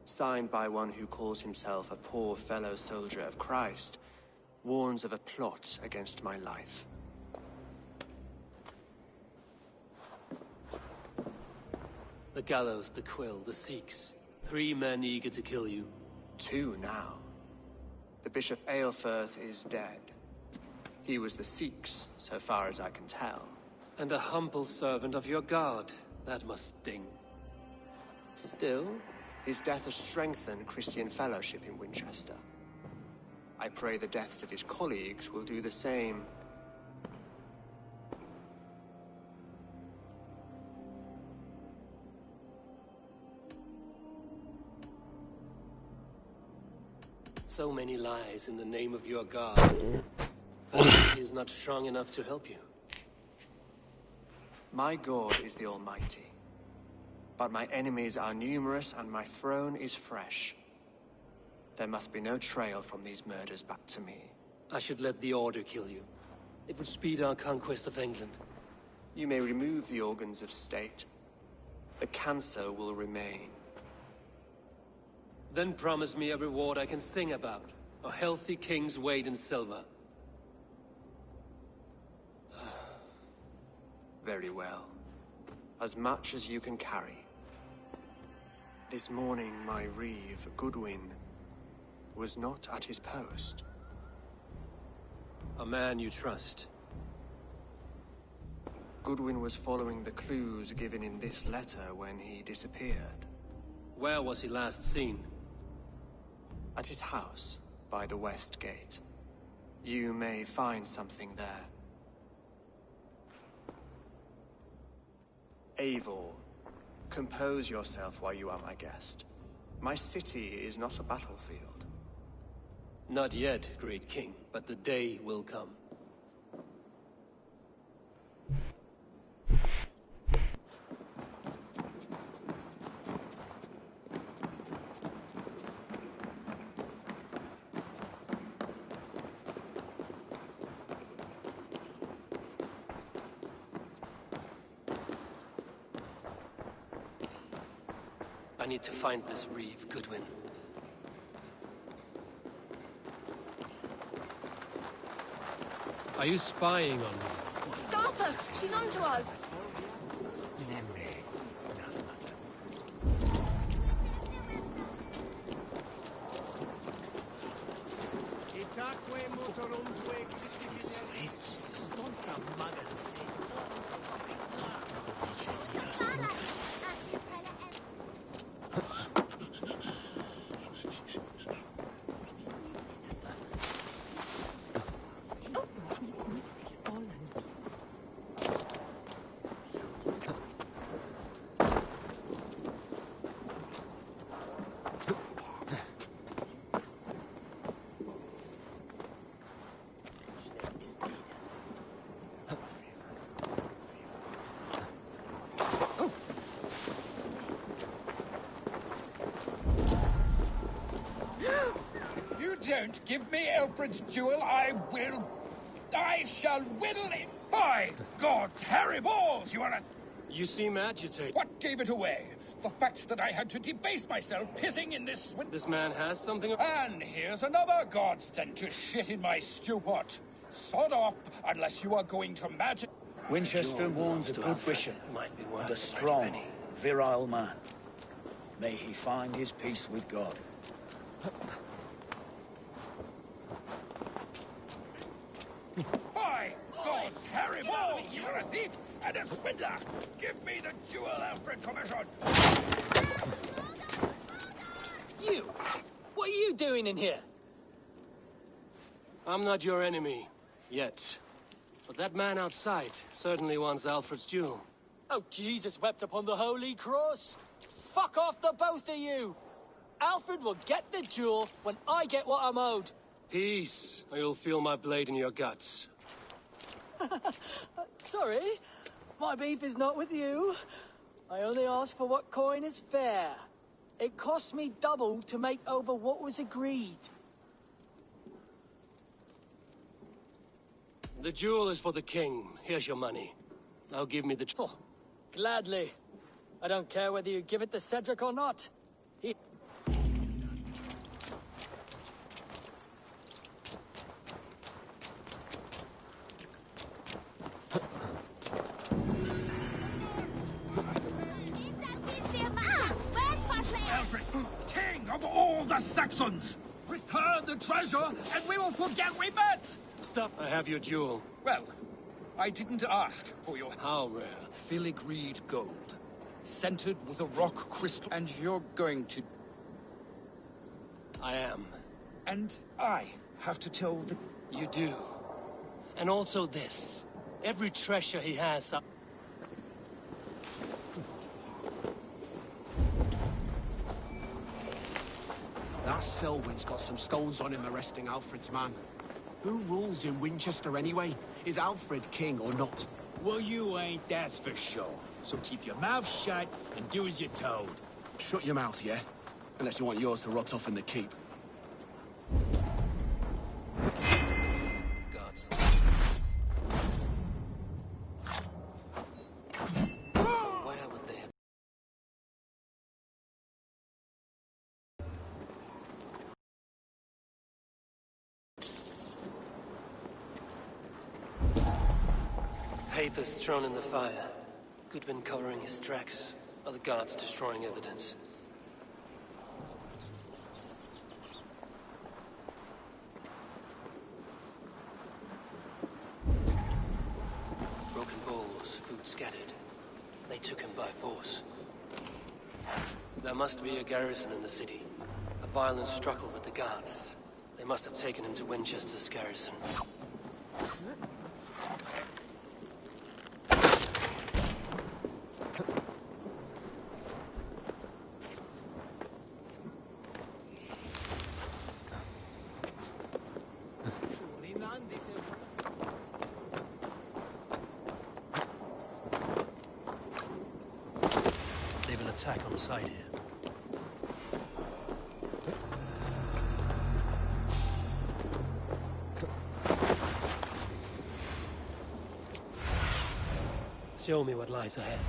Speaker 18: signed by one who calls himself a poor fellow soldier of Christ, warns of a plot against my life.
Speaker 12: The gallows, the quill, the Sikhs. 3 men eager to kill you.
Speaker 18: 2 now. The Bishop Aelfirth is dead. He was the Sikhs, so far as I can tell.
Speaker 12: And a humble servant of your god. That must sting.
Speaker 18: Still, his death has strengthened Christian fellowship in Winchester. I pray the deaths of his colleagues will do the same.
Speaker 12: So many lies in the name of your god. But he is not strong enough to help you.
Speaker 18: My God is the Almighty. But my enemies are numerous and my throne is fresh. There must be no trail from these murders back to me.
Speaker 12: I should let the Order kill you. It would speed our conquest of England.
Speaker 18: You may remove the organs of state. The cancer will remain.
Speaker 12: Then promise me a reward I can sing about. A healthy king's weight in silver.
Speaker 18: Very well. As much as you can carry. This morning, my reeve, Goodwin, was not at his post.
Speaker 12: A man you trust.
Speaker 18: Goodwin was following the clues given in this letter when he disappeared.
Speaker 12: Where was he last seen?
Speaker 18: At his house, by the West Gate. You may find something there. Eivor, compose yourself while you are my guest. My city is not a battlefield.
Speaker 12: Not yet, great king, but the day will come. I need to find this reeve, Goodwin. Are you spying on me?
Speaker 14: Stop her! She's onto us!
Speaker 19: don't give me Alfred's jewel, I shall whittle it. By God's hairy balls, you are a...
Speaker 12: You seem agitated.
Speaker 19: What gave it away? The fact that I had to debase myself pissing in this...
Speaker 12: This man has something...
Speaker 19: And here's another god sent to shit in my stew pot. Sod off, unless you are going to magic...
Speaker 20: Winchester warns a good bishop and a strong, virile man. May he find his peace with God.
Speaker 19: By God's hairy balls, you are a thief and a swindler! Give me the jewel, Alfred Commission!
Speaker 12: You! What are you doing in here? I'm not your enemy. Yet. But that man outside certainly wants Alfred's jewel.
Speaker 21: Oh, Jesus wept upon the holy cross! Fuck off, the both of you! Alfred will get the jewel when I get what I'm owed.
Speaker 12: Peace, or you'll feel my blade in your guts.
Speaker 21: Sorry, my beef is not with you. I only ask for what coin is fair. It cost me double to make over what was agreed.
Speaker 12: The jewel is for the king. Here's your money. Now give me the jewel.
Speaker 21: Oh, gladly. I don't care whether you give it to Cedric or not. He...
Speaker 19: Alfred, king of all the Saxons! Return the treasure, and we will forget we met!
Speaker 12: Stop. I have your jewel.
Speaker 19: Well, I didn't ask for your...
Speaker 12: How rare.
Speaker 19: Filigreed gold. Scented with a rock crystal. And you're going to...
Speaker 12: I am.
Speaker 19: And I have to tell the...
Speaker 12: You do. And also this. Every treasure he has...
Speaker 22: That Selwyn's got some stones on him arresting Alfred's man. Who rules in Winchester anyway? Is Alfred king or not?
Speaker 10: Well, you ain't, that's for sure. So keep your mouth shut and do as you're told.
Speaker 22: Shut your mouth, yeah? Unless you want yours to rot off in the keep.
Speaker 12: God's... Where would they have... Papers thrown in the fire. Goodwin covering his tracks. Other guards destroying evidence. Broken bowls, food scattered. They took him by force. There must be a garrison in the city. A violent struggle with the guards. They must have taken him to Winchester's garrison. They've an attack on the side here. Show me what lies ahead.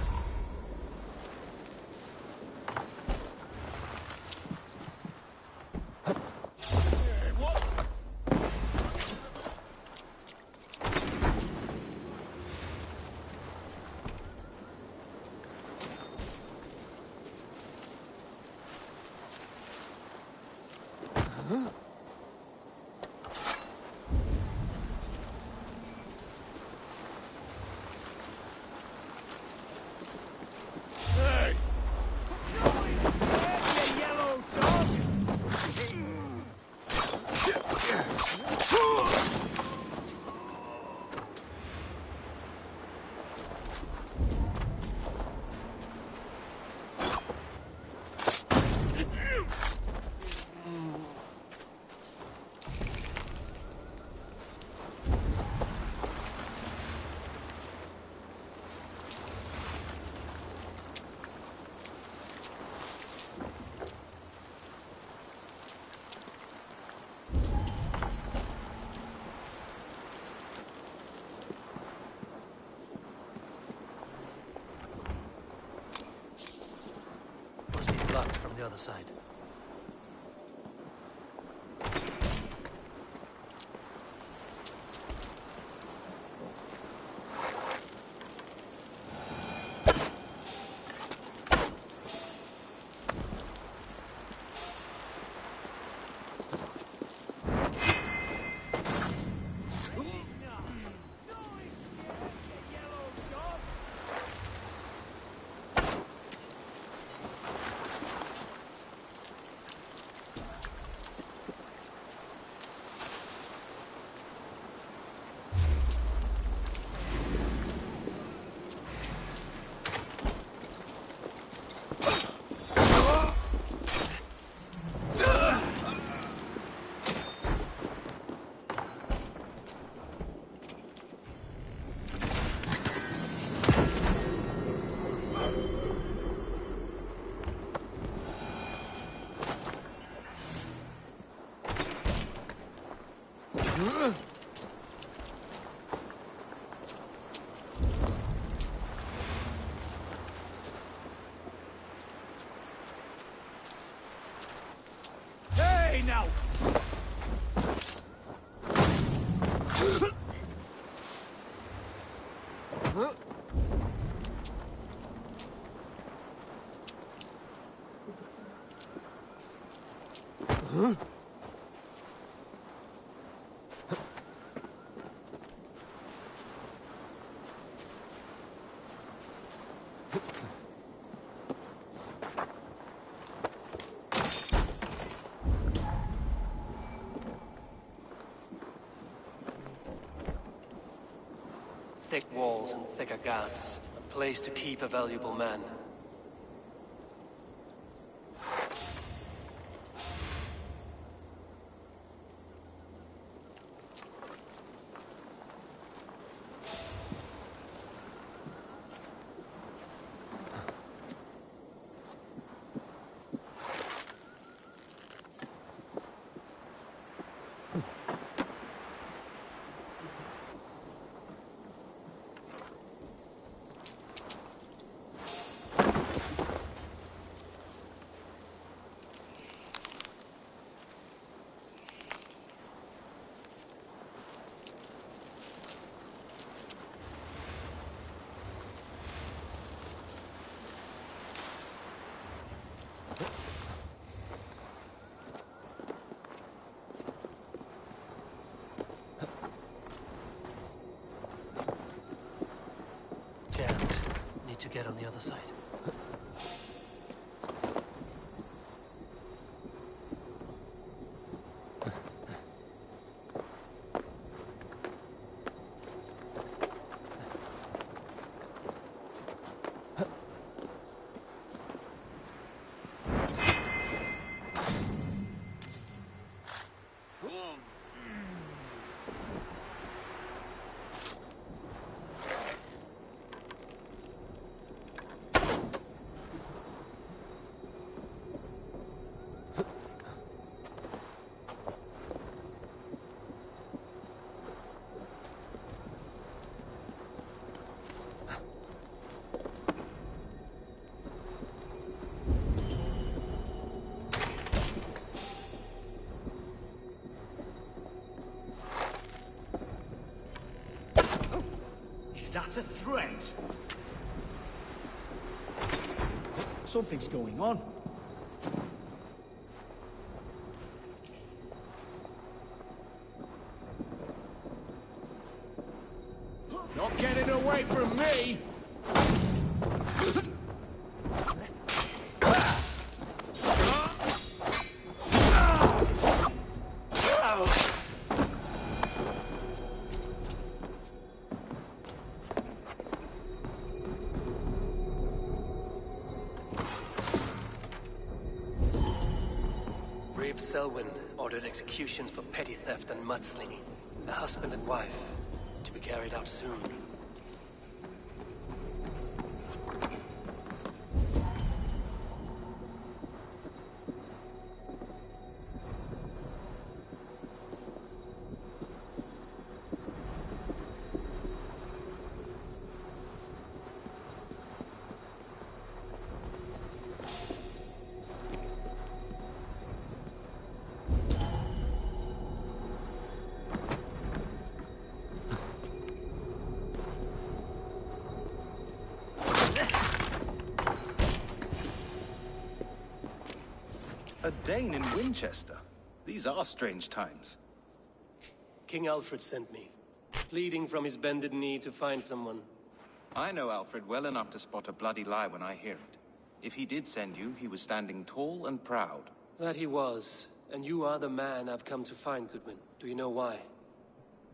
Speaker 12: other side.
Speaker 19: Hey, now!
Speaker 12: Huh? Thick walls and thicker guards. A place to keep a valuable man. Jammed. Need to get on the other side.
Speaker 20: Is that a threat? Something's going on.
Speaker 19: Not getting away from me! Reeve Selwyn ordered executions for petty theft and mudslinging. A husband and wife, to be carried out soon.
Speaker 2: Dane in Winchester. These are strange times.
Speaker 12: King Alfred sent me, pleading from his bended knee to find someone.
Speaker 2: I know Alfred well enough to spot a bloody lie when I hear it. If he did send you, he was standing tall and proud.
Speaker 12: That he was, and you are the man I've come to find, Goodwin. Do you know why?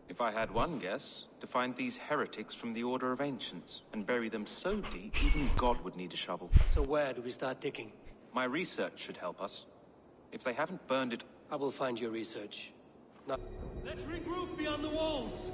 Speaker 2: If I had one guess, to find these heretics from the Order of Ancients, and bury them so deep, even God would need a shovel.
Speaker 12: So where do we start digging?
Speaker 2: My research should help us. If they haven't burned it...
Speaker 12: I will find your research. Now...
Speaker 7: Let's regroup beyond the walls!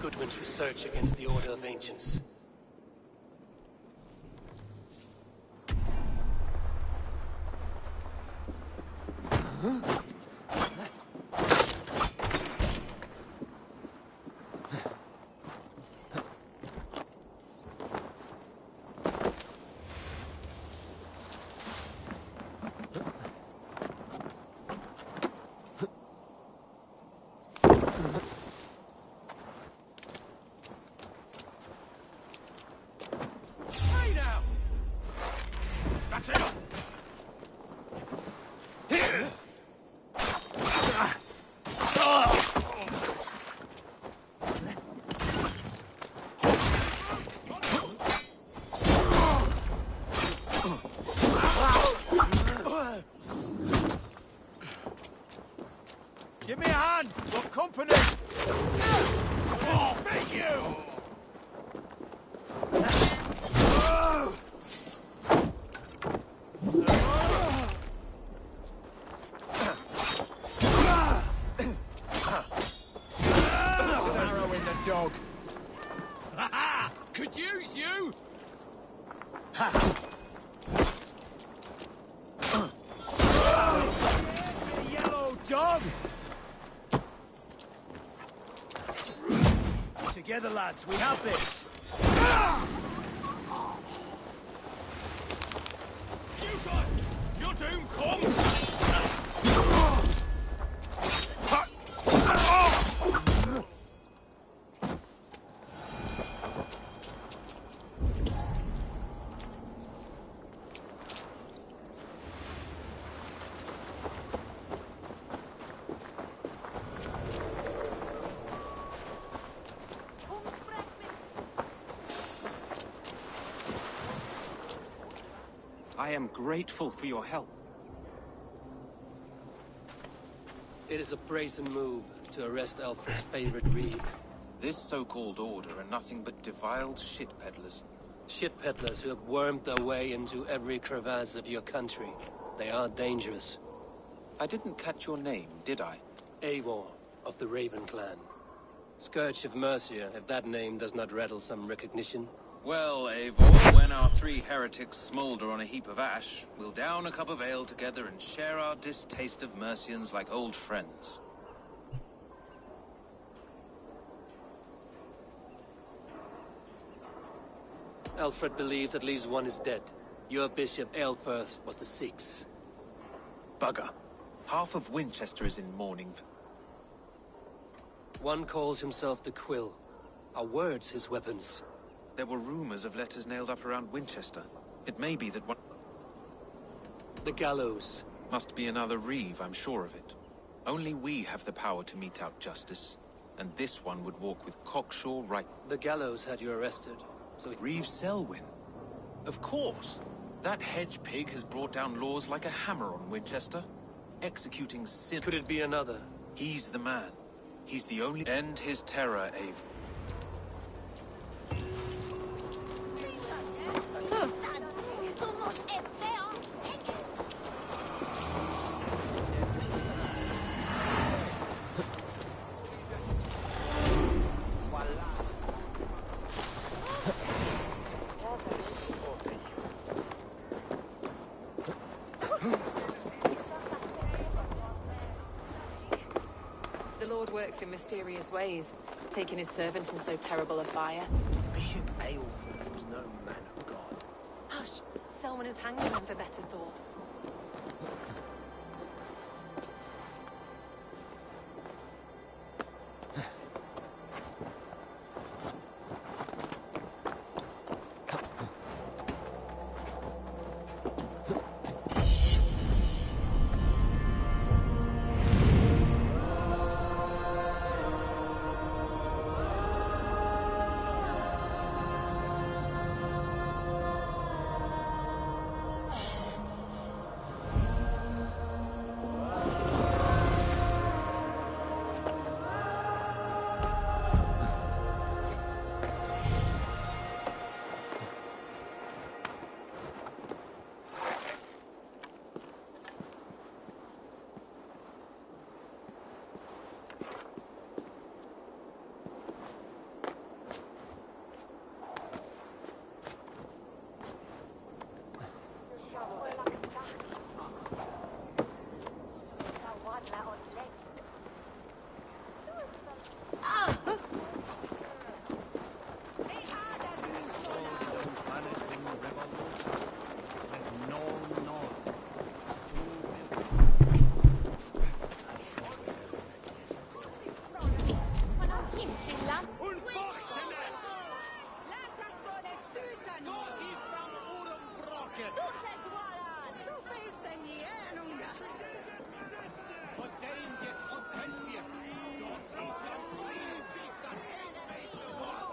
Speaker 12: Goodwin's research against the Order of Ancients.
Speaker 20: Give me a hand! Got company! Oh, thank you! Arrow in the dog. Ha! Could use you! Ha! Yellow dog! Together, lads, we have this. Your doom comes!
Speaker 2: I am grateful for your help.
Speaker 19: It is a brazen move to arrest Alfred's favorite reeve.
Speaker 2: This so-called order are nothing but deviled shit peddlers.
Speaker 19: Shit peddlers who have wormed their way into every crevasse of your country. They are dangerous.
Speaker 2: I didn't catch your name, did I?
Speaker 19: Eivor, of the Raven Clan. Scourge of Mercia, if that name does not rattle some recognition.
Speaker 2: Well, Eivor, when our three heretics smolder on a heap of ash, we'll down a cup of ale together and share our distaste of Mercians like old friends.
Speaker 19: Alfred believes at least one is dead. Your bishop, Aelfirth, was the sixth.
Speaker 2: Bugger. Half of Winchester is in mourning.
Speaker 19: One calls himself the Quill. Are words his weapons?
Speaker 2: There were rumors of letters nailed up around Winchester. It may be that one...
Speaker 19: The gallows.
Speaker 2: Must be another reeve, I'm sure of it. Only we have the power to mete out justice. And this one would walk with Cockshaw right...
Speaker 19: The gallows had you arrested, so...
Speaker 2: Reeve Selwyn. Of course. That hedge pig has brought down laws like a hammer on Winchester. Executing sin...
Speaker 19: Could it be another?
Speaker 2: He's the man. He's the only... End his terror, Eivor.
Speaker 9: The Lord works in mysterious ways, taking his servant in so terrible a fire.
Speaker 3: Bishop Aelfirth was no man of God.
Speaker 9: Hush! Selwyn is hanging him for better thoughts.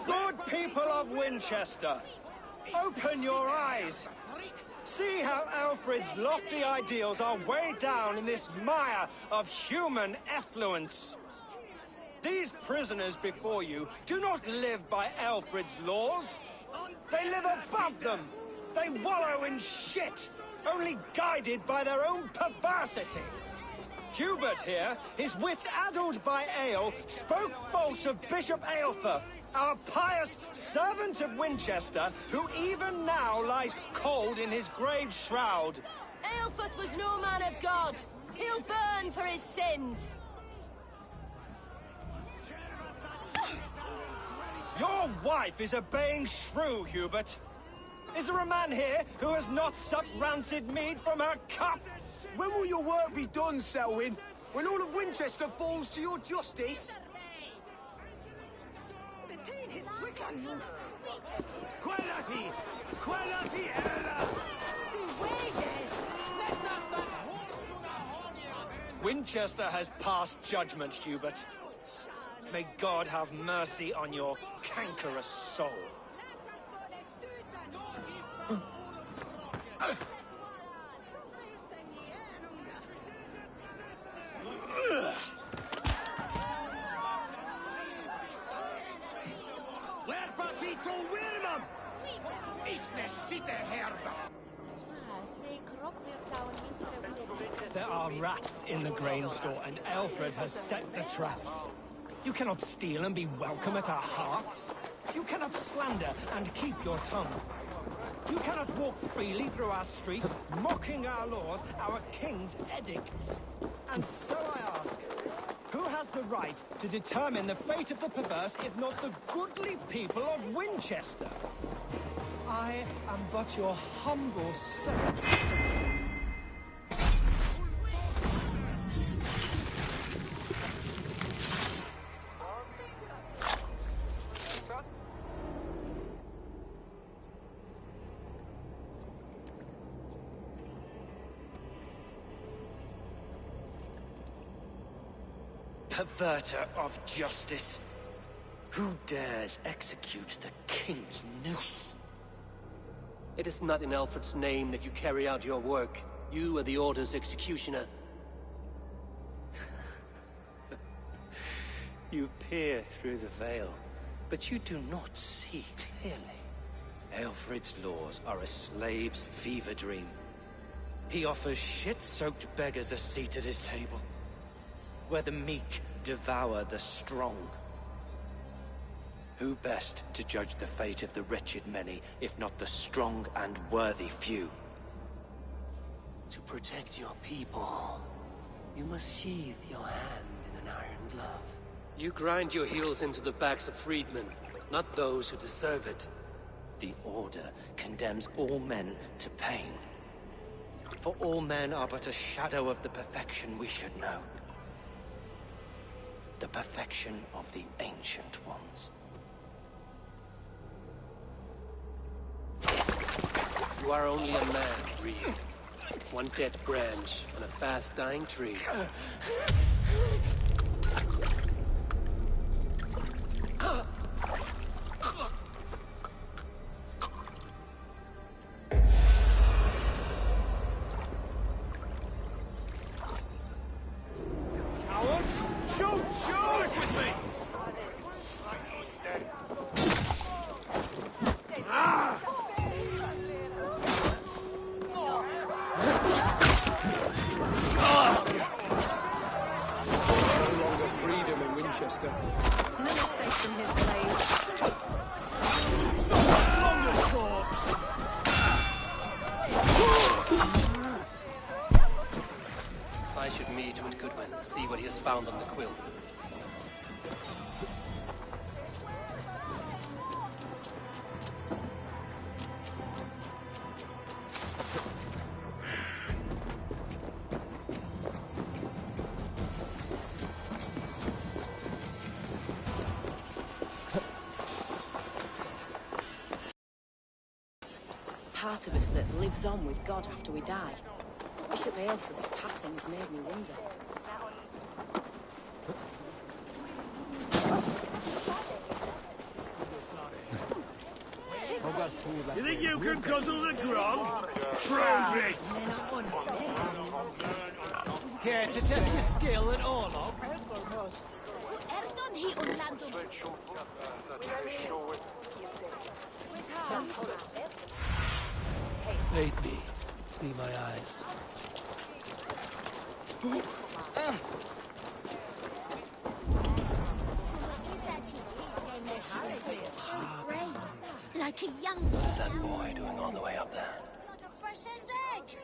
Speaker 20: Good people of Winchester, open your eyes.
Speaker 5: See how Alfred's lofty ideals are weighed down in this mire of human effluence. These prisoners before you do not live by Alfred's laws. They live above them. They wallow in shit, only guided by their own perversity. Hubert here, his wits addled by ale, spoke false of Bishop Aelfirth, our pious servant of Winchester, who even now lies cold in his grave shroud.
Speaker 8: Aelfirth was no man of God. He'll burn for his sins.
Speaker 5: Your wife is a baying shrew, Hubert. Is there a man here who has not supped rancid mead from her cup?
Speaker 22: When will your work be done, Selwyn? When all of Winchester falls to your justice?
Speaker 5: Winchester has passed judgment, Hubert. May God have mercy on your cankerous soul. There are rats in the grain store, and Alfred has set the traps. You cannot steal and be welcome at our hearts. You cannot slander and keep your tongue. You cannot walk freely through our streets, mocking our laws, our king's edicts. And so I ask, who has the right to determine the fate of the perverse, if not the goodly people of Winchester? I am but your humble servant. Perverter of justice. Who dares execute the king's noose?
Speaker 19: It is not in Alfred's name that you carry out your work. You are the Order's executioner.
Speaker 5: You peer through the veil, but you do not see clearly. Alfred's laws are a slave's fever dream. He offers shit-soaked beggars a seat at his table, where the meek devour the strong. Who best to judge the fate of the wretched many, if not the strong and worthy few?
Speaker 19: To protect your people, you must sheathe your hand in an iron glove. You grind your heels into the backs of freedmen, not those who deserve it.
Speaker 5: The Order condemns all men to pain. For all men are but a shadow of the perfection we should know. The perfection of the Ancient Ones.
Speaker 19: You are only a man, Reed. One dead branch on a fast-dying tree. I should meet with Goodwin, see what he has found on the quill.
Speaker 23: Part of us that lives on with God after we die. Bishop Aelfirth's passing has made me wonder.
Speaker 7: You think you can guzzle the grog?
Speaker 22: Prove it!
Speaker 21: Care to test your skill at Orlog?
Speaker 19: Bait me. Be my eyes.
Speaker 8: Like a young
Speaker 19: What's that boy doing all the way up there?
Speaker 8: Like a fresh hen's egg.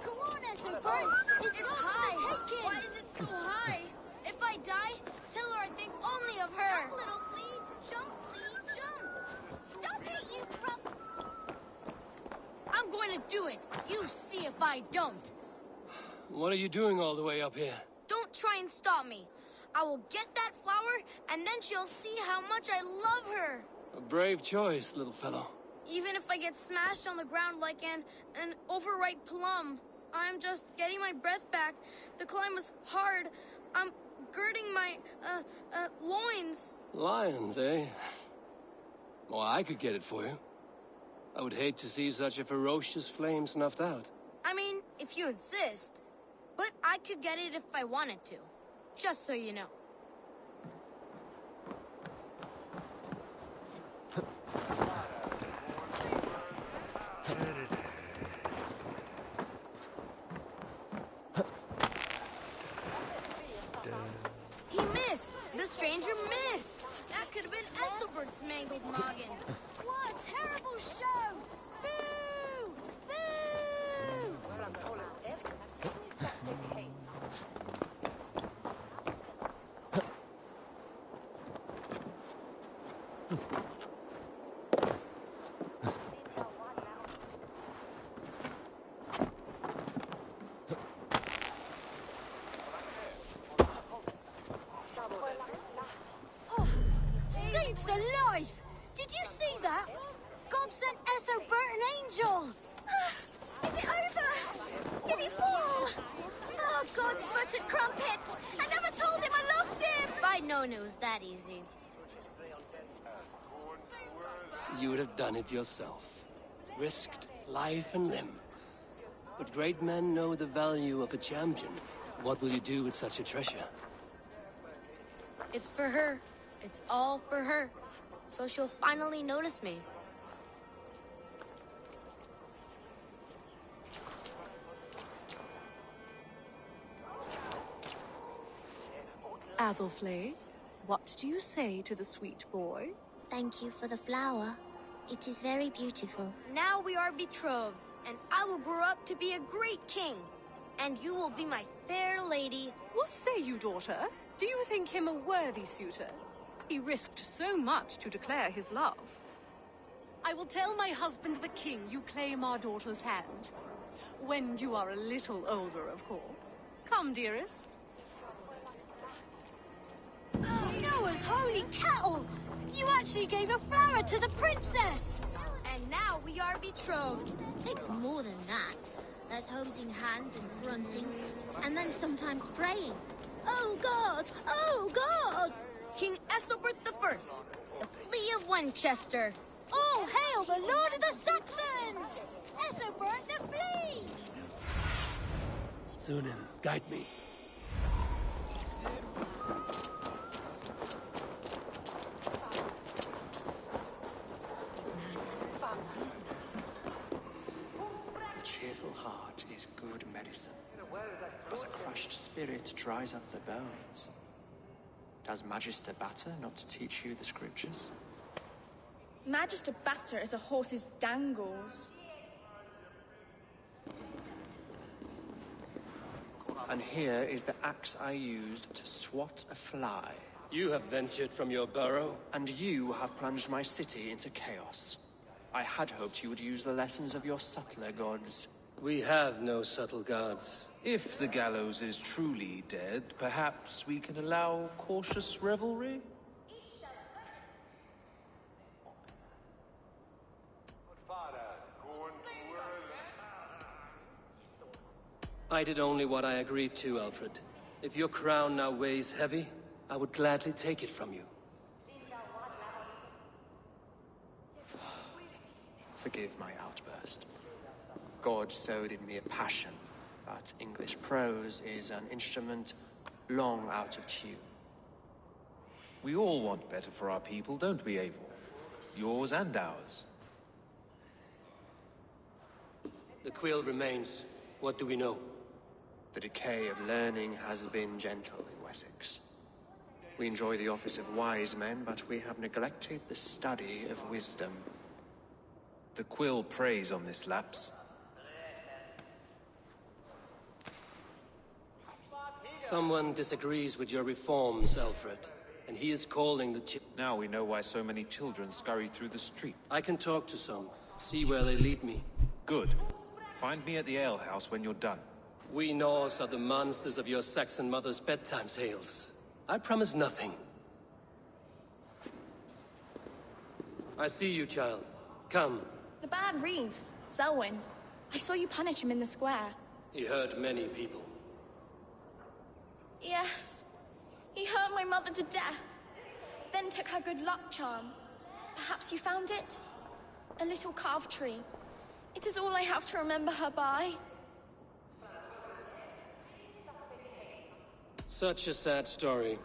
Speaker 8: Come on, Esselbert. It's high. Why is it so high? If I die, tell her I think only of her. Jump, little flea. Jump, flea. Jump. Stop it, you crump. I'm going to do it. You see if I don't.
Speaker 19: What are you doing all the way up here?
Speaker 8: Don't try and stop me. I will get that flower, and then she'll see how much I love her.
Speaker 19: A brave choice, little fellow.
Speaker 8: Even if I get smashed on the ground like an overripe plum, I'm just getting my breath back. The climb was hard. I'm girding my, loins.
Speaker 19: Lions, eh? Well, I could get it for you. I would hate to see such a ferocious flame snuffed out.
Speaker 8: I mean, if you insist. But I could get it if I wanted to. Just so you know. He missed! The stranger missed! That could have been Esselbert's mangled noggin. What a terrible show! Boo! Boo! Saints alive! Did you see that? God sent Esselbert an angel! Is it over? Did he fall? Oh, God's buttered crumpets! I never told him I loved him! If I'd known it was that easy.
Speaker 19: You would have done it yourself. Risked life and limb. But great men know the value of a champion. What will you do with such a treasure?
Speaker 8: It's for her. It's all for her. So she'll finally notice me.
Speaker 14: Athelflaed, what do you say to the sweet boy?
Speaker 8: Thank you for the flower. It is very beautiful. Now we are betrothed, and I will grow up to be a great king. And you will be my fair lady.
Speaker 14: What say you, daughter? Do you think him a worthy suitor? He risked so much to declare his love. I will tell my husband the king you claim our daughter's hand. When you are a little older, of course. Come, dearest.
Speaker 8: Oh, Noah's holy cattle! You actually gave a flower to the princess! And now we are betrothed. It takes more than that. There's holding hands and grunting, and then sometimes praying. Oh God! Oh God! King Esselbert I, the Flea of Winchester. All hail the Lord of the Saxons! Esselbert the Flea!
Speaker 19: Sunan, guide me.
Speaker 18: A cheerful heart is good medicine, but a crushed spirit dries up the bones. Does Magister Batter not teach you the scriptures?
Speaker 4: Magister Batter is a horse's dangles.
Speaker 18: And here is the axe I used to swat a fly.
Speaker 19: You have ventured from your burrow.
Speaker 18: And you have plunged my city into chaos. I had hoped you would use the lessons of your subtler gods.
Speaker 19: We have no subtle gods.
Speaker 2: If the gallows is truly dead, perhaps we can allow cautious revelry?
Speaker 19: I did only what I agreed to, Alfred. If your crown now weighs heavy, I would gladly take it from you.
Speaker 18: Forgive my outburst. God sowed in me a passion, but English prose is an instrument long out of tune.
Speaker 2: We all want better for our people, don't we, Eivor? Yours and ours.
Speaker 19: The quill remains. What do we know?
Speaker 18: The decay of learning has been gentle in Wessex. We enjoy the office of wise men, but we have neglected the study of wisdom.
Speaker 2: The quill preys on this lapse.
Speaker 19: Someone disagrees with your reforms, Alfred, and he is calling the
Speaker 2: Now we know why so many children scurry through the street.
Speaker 19: I can talk to some, see where they lead me.
Speaker 2: Good. Find me at the alehouse when you're done.
Speaker 19: We Norse are the monsters of your Saxon mother's bedtime tales. I promise nothing. I see you, child. Come.
Speaker 4: The bad Reeve, Selwyn. I saw you punish him in the square.
Speaker 19: He hurt many people.
Speaker 4: Yes. He hurt my mother to death. Then took her good luck charm. Perhaps you found it? A little carved tree. It is all I have to remember her by.
Speaker 19: Such a sad story.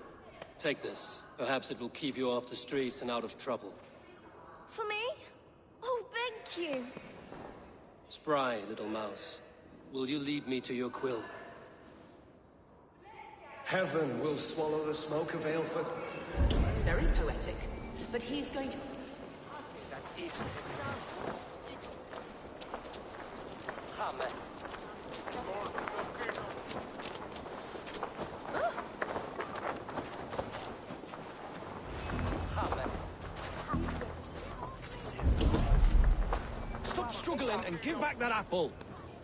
Speaker 19: Take this. Perhaps it will keep you off the streets and out of trouble.
Speaker 4: For me? Oh, thank you.
Speaker 19: Spry, little mouse. Will you lead me to your quill?
Speaker 15: Heaven will swallow the smoke of Aelfir.
Speaker 16: Very poetic. But he's going to...
Speaker 15: That is...
Speaker 20: Stop struggling and give back that apple.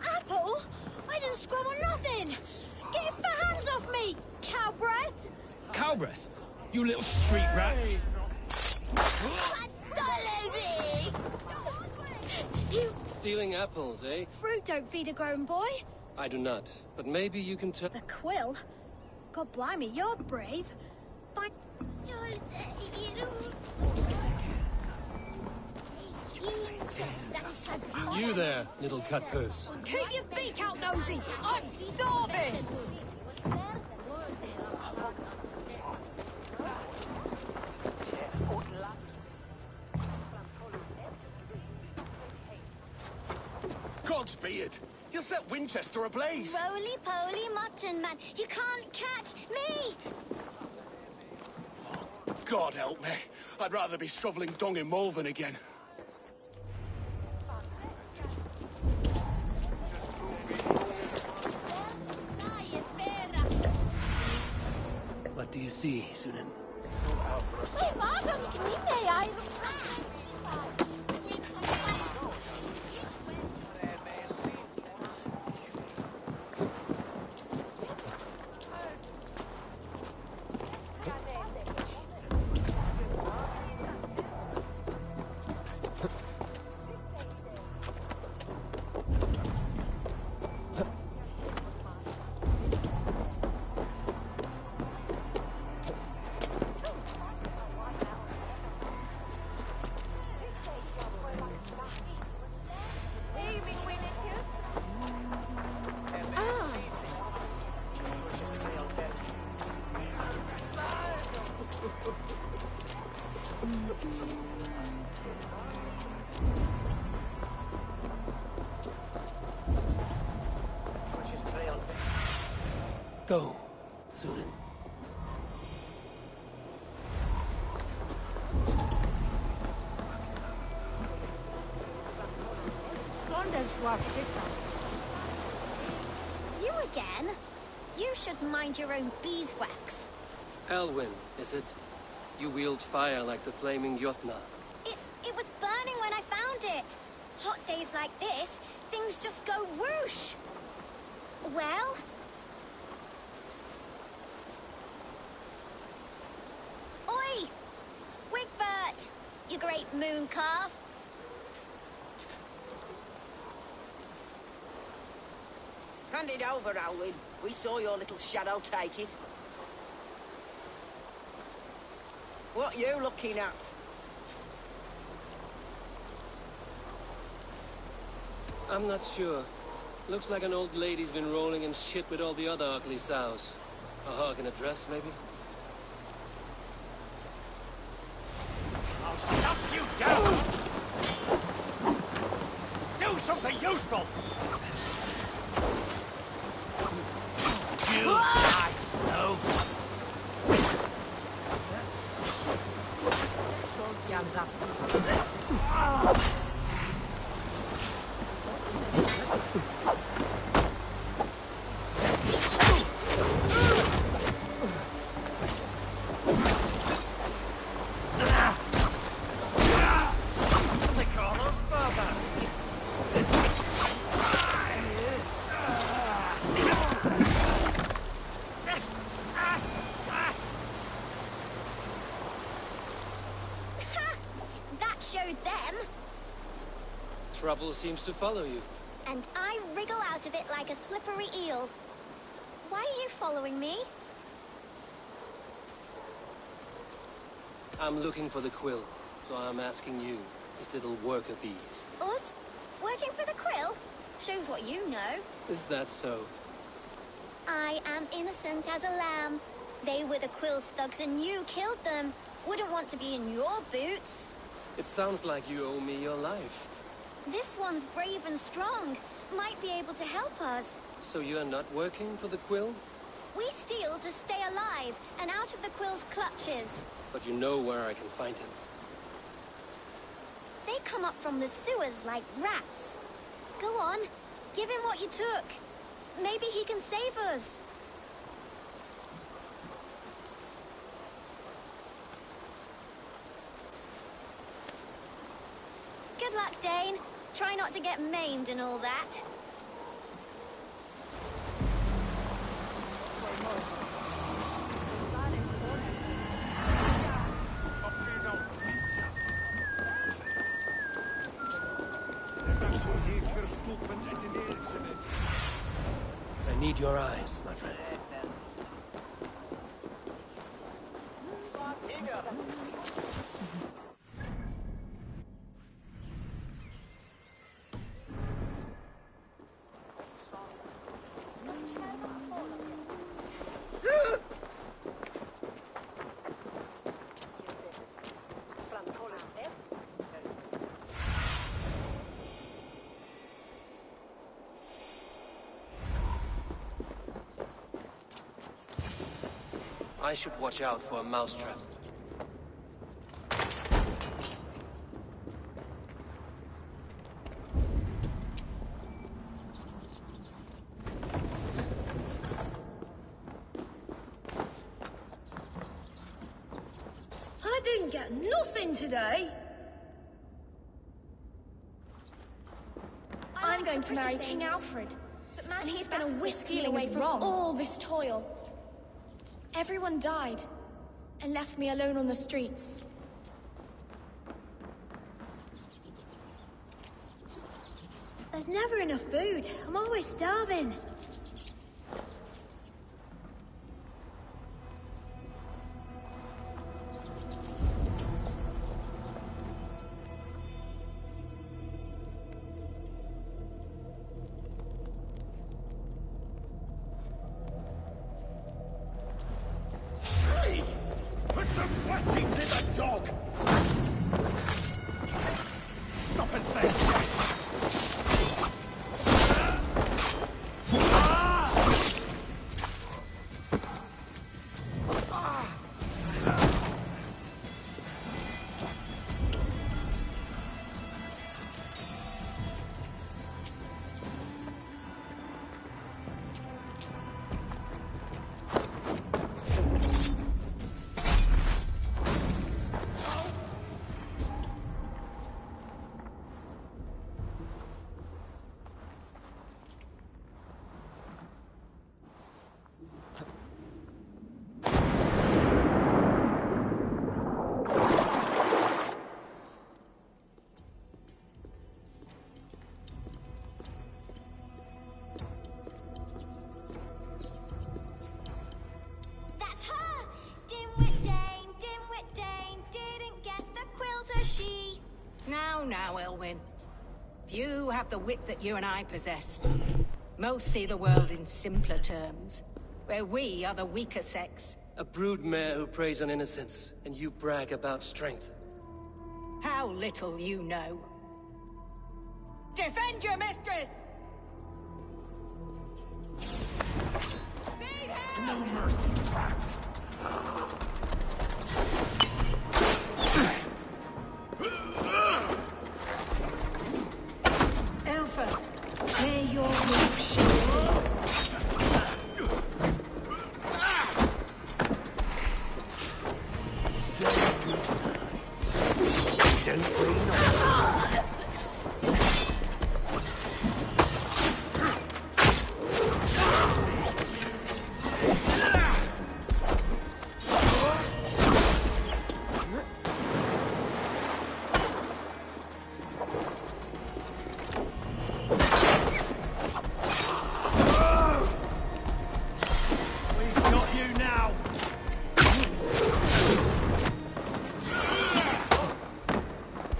Speaker 8: Apple? I didn't scrub on nothing. Get your fat hands off me, cow breath.
Speaker 20: Cow breath? You little street rat.
Speaker 19: Stealing apples, eh?
Speaker 8: Fruit don't feed a grown boy.
Speaker 19: I do not, but maybe you can tell.
Speaker 8: The quill? God blimey, you're brave. But
Speaker 19: You there, little cut purse.
Speaker 16: Keep your beak out, Nosy! I'm starving!
Speaker 22: God's beard! You'll set Winchester ablaze!
Speaker 8: Roly-poly mutton man, you can't catch me!
Speaker 22: God help me. I'd rather be shoveling dung in Malvern again.
Speaker 19: What do you see, Sunan? Go, Sunan.
Speaker 8: You again? You should mind your own beeswax.
Speaker 19: Elwyn, is it? You wield fire like the flaming Jotnar.
Speaker 8: It was burning when I found it. Hot days like this, things just go whoosh. Well? Oi! Wigbert! You great moon calf.
Speaker 23: Hand it over, Alwyn. We saw your little shadow take it. What you looking at?
Speaker 19: I'm not sure. Looks like an old lady's been rolling in shit with all the other ugly sows. A hog in a dress, maybe?
Speaker 5: I'll stuff you down! Do something useful! You like snow!
Speaker 19: Trouble seems to follow you.
Speaker 8: And I wriggle out of it like a slippery eel. Why are you following me?
Speaker 19: I'm looking for the quill, so I'm asking you, these little worker bees.
Speaker 8: Us? Working for the quill? Shows what you know.
Speaker 19: Is that so?
Speaker 8: I am innocent as a lamb. They were the quill's thugs and you killed them. Wouldn't want to be in your boots.
Speaker 19: It sounds like you owe me your life.
Speaker 8: This one's brave and strong. Might be able to help us.
Speaker 19: So you're not working for the quill?
Speaker 8: We steal to stay alive and out of the quill's clutches.
Speaker 19: But you know where I can find him.
Speaker 8: They come up from the sewers like rats. Go on, give him what you took. Maybe he can save us. Good luck, Dane. Try not to get maimed and all that.
Speaker 19: I need your eyes, my friend. I should watch out for a mousetrap.
Speaker 4: I didn't get nothing today. I'm going to marry King Alfred, and he's going to whisk me away from all this toil. Everyone died, and left me alone on the streets.
Speaker 8: There's never enough food. I'm always starving.
Speaker 5: Put some whackings in the dog! Stop and face me!
Speaker 23: Now, Elwyn. If
Speaker 6: Few have the wit that you and I possess. Most see the world in simpler terms, where we are the weaker sex.
Speaker 19: A broodmare who preys on innocence, and you brag about strength.
Speaker 6: How little you know. Defend your mistress!
Speaker 17: No mercy, rats.
Speaker 6: Elfa, may your roof shield.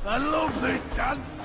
Speaker 17: I love this dance!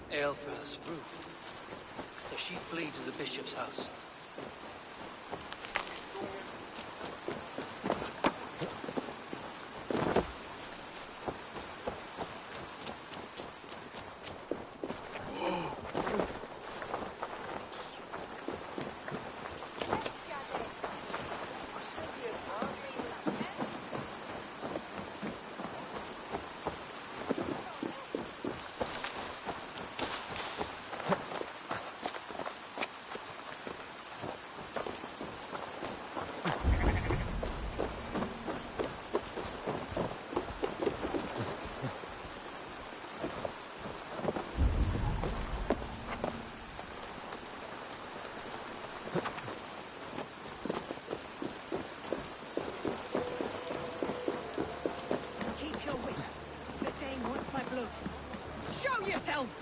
Speaker 19: Aelfirth's roof. Does she flee to the bishop's house?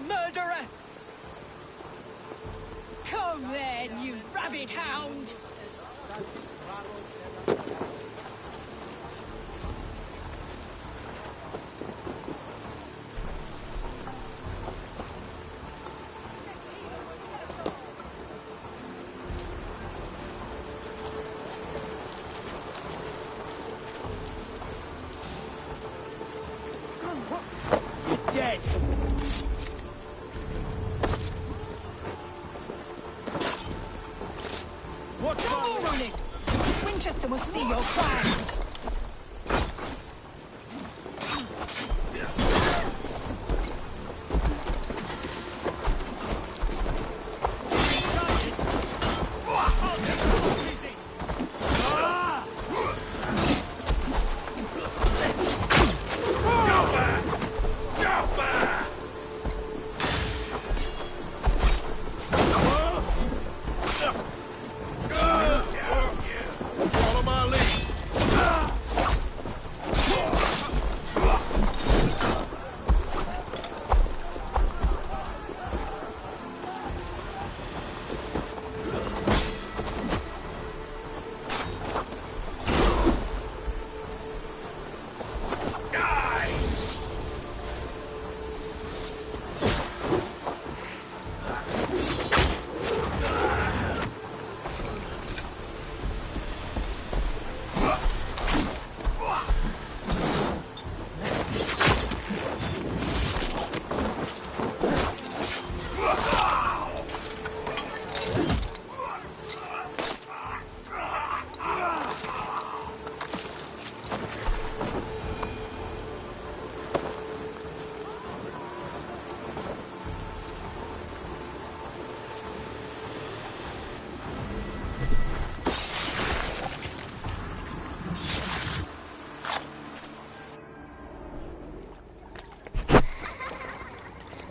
Speaker 6: Murderer! Come then, you rabid hound!
Speaker 17: You're dead!
Speaker 6: What's no more running! Winchester must see your plan!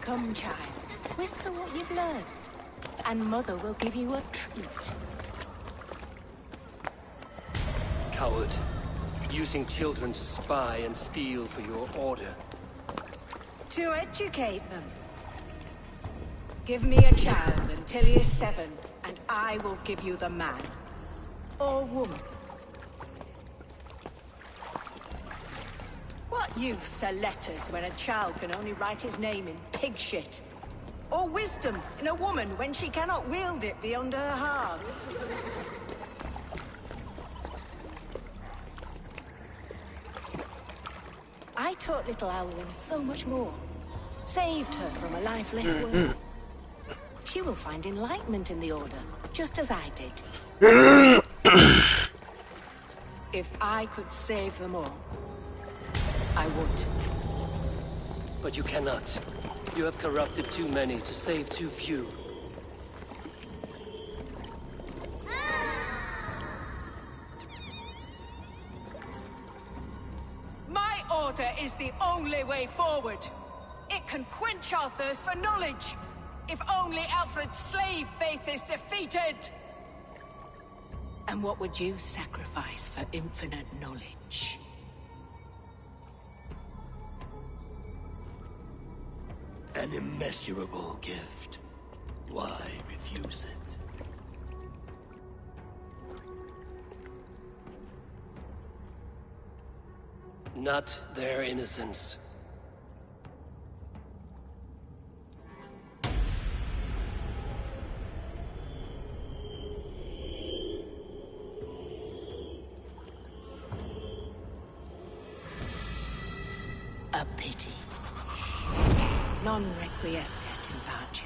Speaker 6: Come, child. Whisper what you've learned, and Mother will give you a treat.
Speaker 19: Coward. Using children to spy and steal for your order.
Speaker 6: To educate them. Give me a child until he is 7, and I will give you the man. Or woman. What use are letters when a child can only write his name in pig shit? Or wisdom in a woman when she cannot wield it beyond her heart? I taught little Alwyn so much more. Saved her from a lifeless world. She will find enlightenment in the Order, just as I did. If I could save them all, I would.
Speaker 19: But you cannot. You have corrupted too many to save too few.
Speaker 6: My order is the only way forward. It can quench our thirst for knowledge. If only Alfred's slave faith is defeated. And what would you sacrifice for infinite knowledge?
Speaker 3: An immeasurable gift. Why refuse it?
Speaker 19: Not their innocence.
Speaker 6: A pity. Non requiescat in pace.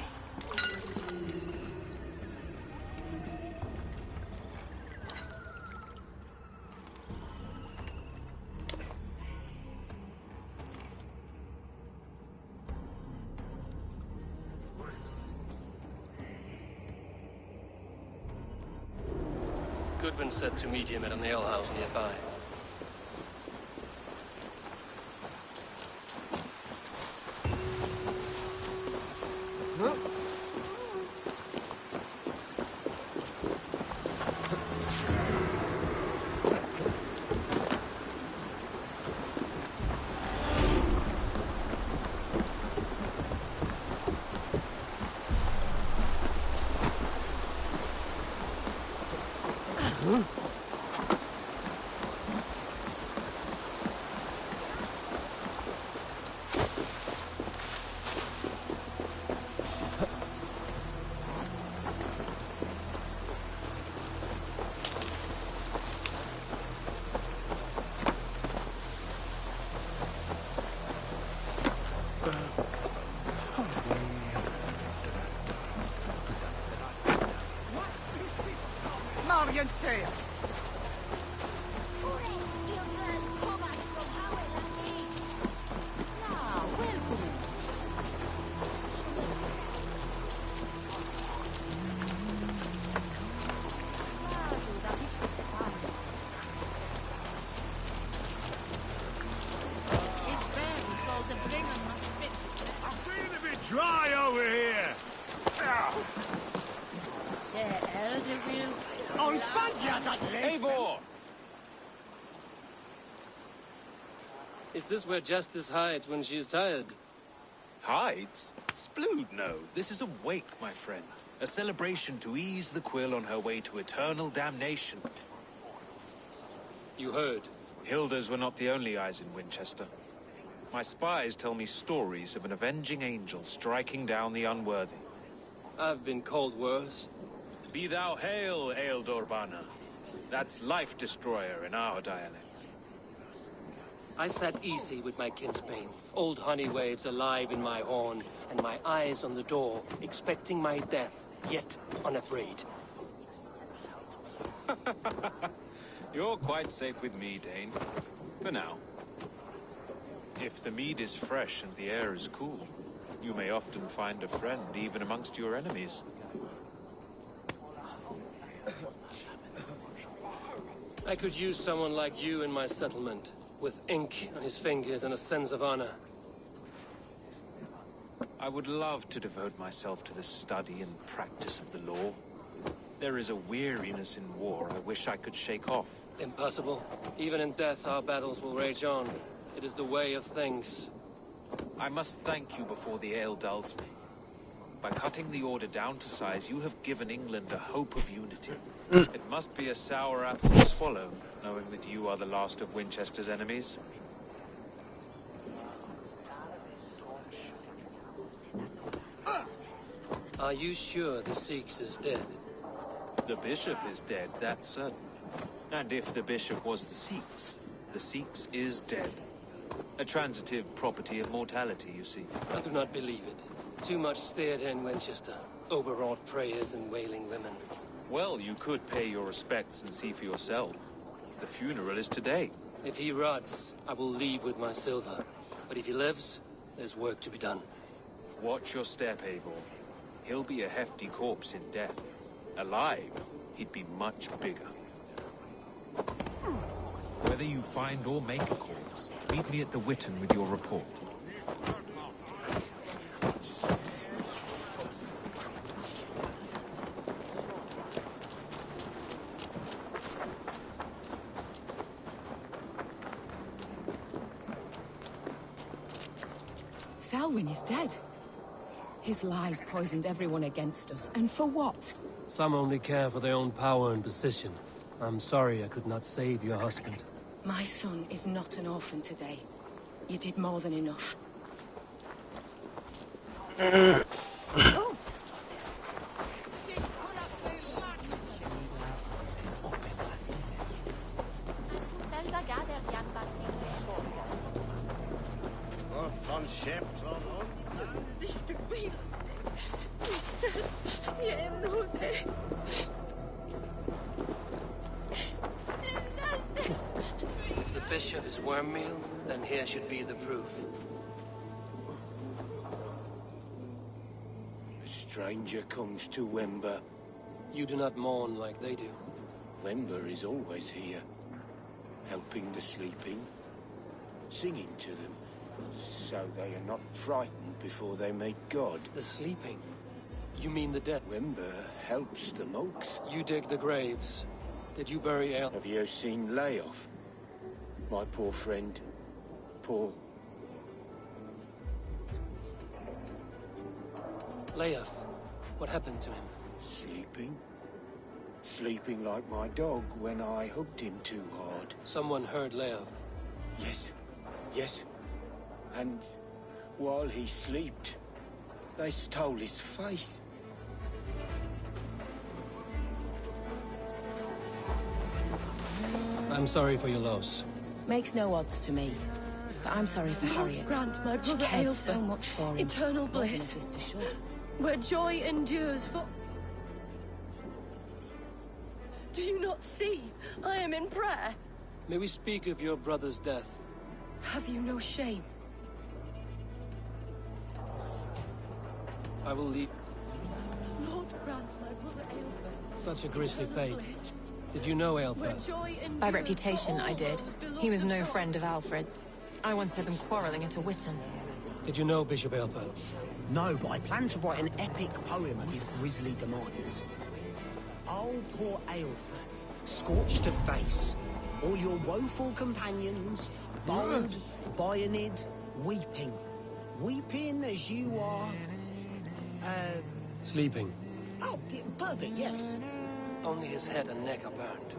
Speaker 19: Goodman said to meet him at an alehouse nearby.
Speaker 7: Dry over here!
Speaker 2: Eivor!
Speaker 19: Is this where Justice hides when she is tired?
Speaker 2: Hides? Splood, no. This is a wake, my friend. A celebration to ease the Quill on her way to eternal damnation.
Speaker 19: You heard.
Speaker 2: Hilda's were not the only eyes in Winchester. My spies tell me stories of an avenging angel striking down the unworthy.
Speaker 19: I've been called worse.
Speaker 2: Be thou hail, Ealdor Bana. That's Life Destroyer in our dialect.
Speaker 19: I sat easy with my kinsbane, old honey waves alive in my horn, and my eyes on the door, expecting my death, yet unafraid.
Speaker 2: You're quite safe with me, Dane. For now. If the mead is fresh and the air is cool, you may often find a friend even amongst your enemies.
Speaker 19: I could use someone like you in my settlement, with ink on his fingers and a sense of honor.
Speaker 2: I would love to devote myself to the study and practice of the law. There is a weariness in war I wish I could shake off.
Speaker 19: Impossible. Even in death, our battles will rage on. It is the way of things.
Speaker 2: I must thank you before the ale dulls me. By cutting the order down to size, you have given England a hope of unity. It must be a sour apple to swallow, knowing that you are the last of Winchester's enemies.
Speaker 19: Are you sure the Sikhs is dead?
Speaker 2: The bishop is dead, that's certain. And if the bishop was the Sikhs is dead. A transitive property of mortality, you see.
Speaker 19: I do not believe it. Too much theatre in Winchester. Overwrought prayers and wailing women.
Speaker 2: Well, you could pay your respects and see for yourself. The funeral is today.
Speaker 19: If he rots, I will leave with my silver. But if he lives, there's work to be done.
Speaker 2: Watch your step, Eivor. He'll be a hefty corpse in death. Alive, he'd be much bigger. Whether you find or make a corpse, meet me at the Witten with your report.
Speaker 16: Selwyn is dead. His lies poisoned everyone against us, and for what?
Speaker 19: Some only care for their own power and position. I'm sorry I could not save your husband.
Speaker 16: My son is not an orphan today. You did more than enough.
Speaker 19: If the bishop is worm meal, then here should be the proof.
Speaker 17: A stranger comes to Wember.
Speaker 19: You do not mourn like they do.
Speaker 17: Wember is always here, helping the sleeping, singing to them, so they are not frightened before they meet God.
Speaker 19: The sleeping? You mean the dead?
Speaker 17: Wember helps the monks.
Speaker 19: You dig the graves. Did you bury Ael?
Speaker 17: Have you seen Leof? My poor friend. Poor...
Speaker 19: Leof? What happened to him?
Speaker 17: Sleeping. Sleeping like my dog when I hugged him too hard.
Speaker 19: Someone heard Leof.
Speaker 17: Yes. Yes. And while he slept, they stole his face.
Speaker 19: I'm sorry for your loss.
Speaker 16: Makes no odds to me. But I'm sorry for Harriet.
Speaker 4: Grant my
Speaker 16: She
Speaker 4: brother
Speaker 16: cared
Speaker 4: Aelfir
Speaker 16: so much for him.
Speaker 4: eternal
Speaker 16: More than a
Speaker 4: bliss,
Speaker 16: sister should.
Speaker 4: where joy endures for... Do you not see? I am in prayer.
Speaker 19: May we speak of your brother's death?
Speaker 4: Have you no shame?
Speaker 19: I will leave.
Speaker 4: Lord, grant my brother Aelfir
Speaker 19: Such a grisly fate.
Speaker 4: bliss,
Speaker 19: Did you know
Speaker 4: where
Speaker 19: Aelfir?
Speaker 4: joy endures
Speaker 14: By reputation,
Speaker 4: for
Speaker 14: I
Speaker 4: all
Speaker 14: did.
Speaker 4: those
Speaker 14: He was
Speaker 4: beloved
Speaker 14: no
Speaker 4: of God.
Speaker 14: friend of Alfred's. I once heard them quarreling at a Witten.
Speaker 19: Did you know Bishop Aelfir?
Speaker 1: No, but I plan to write an epic poem of his grisly demise. Oh, poor Aelfir, scorched to face, all your woeful companions, bold, bayoneted, weeping. Weeping as you are...
Speaker 19: Sleeping.
Speaker 1: Oh, yeah, perfect, yes.
Speaker 19: Only his head and neck are burned.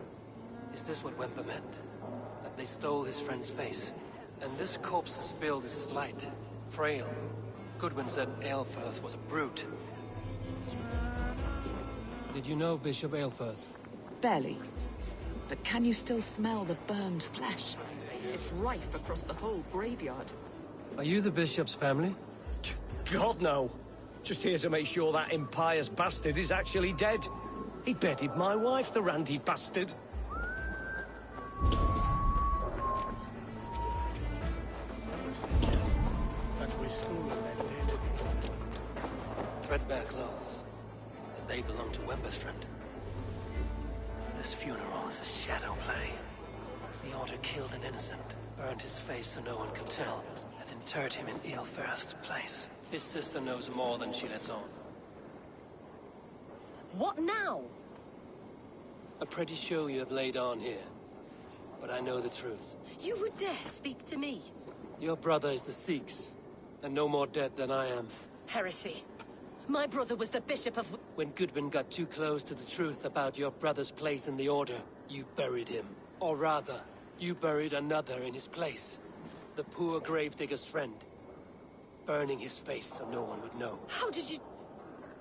Speaker 19: Is this what Wemper meant? That they stole his friend's face? And this corpse's build is slight, frail. Goodwin said Aelfirth was a brute. Did you know Bishop Aelfirth?
Speaker 16: Barely. But can you still smell the burned flesh? It's rife across the whole graveyard.
Speaker 19: Are you the bishop's family?
Speaker 11: God, no. Just here to make sure that impious bastard is actually dead. He bedded my wife, the randy bastard.
Speaker 19: Threadbare clothes. Did they belong to Wemper's friend? This funeral is a shadow play. The Order killed an innocent, burned his face so no one could tell, and interred him in Aelfirth's place. His sister knows more than she lets on.
Speaker 10: What now?
Speaker 19: I'm pretty sure you have laid on here. But I know the truth.
Speaker 10: You would dare speak to me?
Speaker 19: Your brother is the Sikhs, and no more dead than I am.
Speaker 10: Heresy. My brother was the Bishop of...
Speaker 19: When Goodwin got too close to the truth about your brother's place in the Order, you buried him. Or rather, you buried another in his place. The poor gravedigger's friend. Burning his face so no one would know.
Speaker 10: How did you...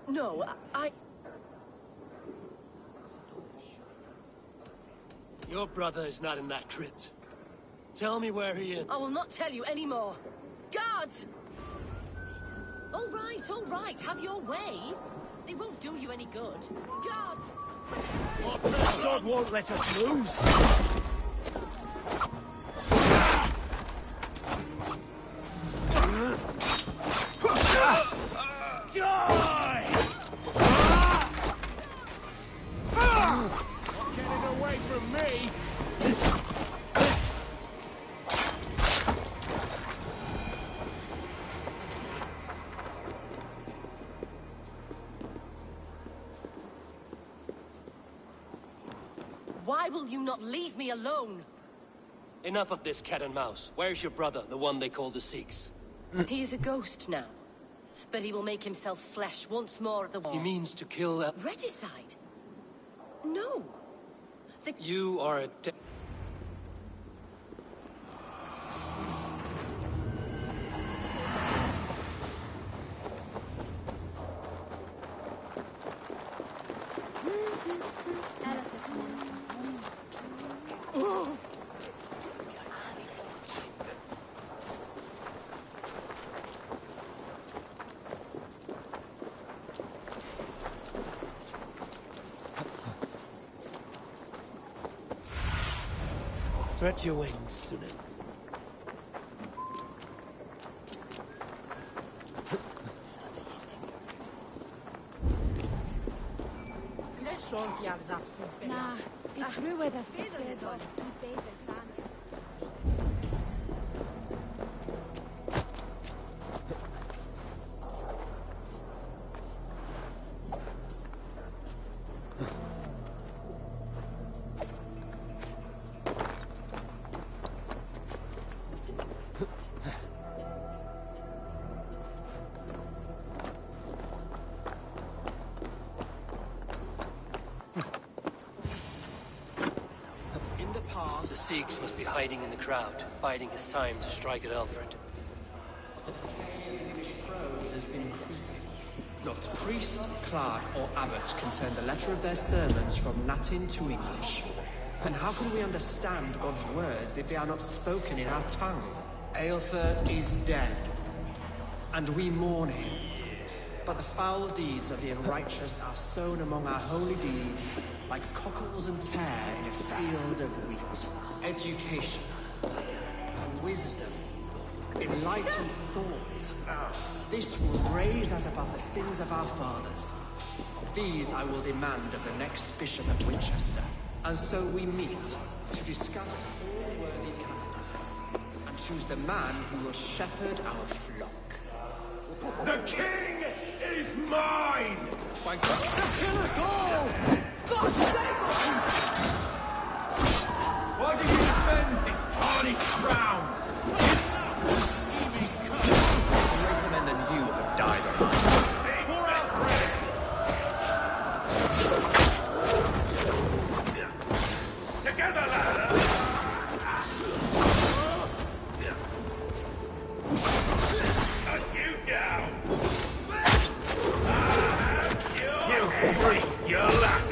Speaker 10: No, I...
Speaker 19: Your brother is not in that crypt. Tell me where he is.
Speaker 10: I will not tell you anymore. Guards! All right, have your way. They won't do you any good. Guards!
Speaker 11: God won't let us lose.
Speaker 7: Die! Get it away from me!
Speaker 10: Why will you not leave me alone?
Speaker 19: Enough of this cat and mouse. Where's your brother, the one they call the Sikhs?
Speaker 10: He is a ghost now. But he will make himself flesh once more at the war.
Speaker 19: He means to kill a...
Speaker 10: Regicide? No.
Speaker 19: You are a Stretch your wings, Sunan.
Speaker 14: Na, is rhyw that said.
Speaker 19: The Sikhs must be hiding in the crowd, biding his time to strike at Alfred.
Speaker 18: English prose has been creeping. Not priest, clerk, or abbot can turn the letter of their sermons from Latin to English. And how can we understand God's words if they are not spoken in our tongue? Aelfirth is dead, and we mourn him. But the foul deeds of the unrighteous are sown among our holy deeds, like cockles and tare in a field of wheat. Education, wisdom, enlightened thought. This will raise us above the sins of our fathers. These I will demand of the next Bishop of Winchester. And so we meet to discuss all worthy candidates and choose the man who will shepherd our flock.
Speaker 7: The king is mine!
Speaker 21: Kill us all! God save us!
Speaker 7: Why do you defend this tarnished crown?
Speaker 18: Greater men than you have died on us.
Speaker 7: For Alfred! Together, lad! Cut you down! You freak, you lack!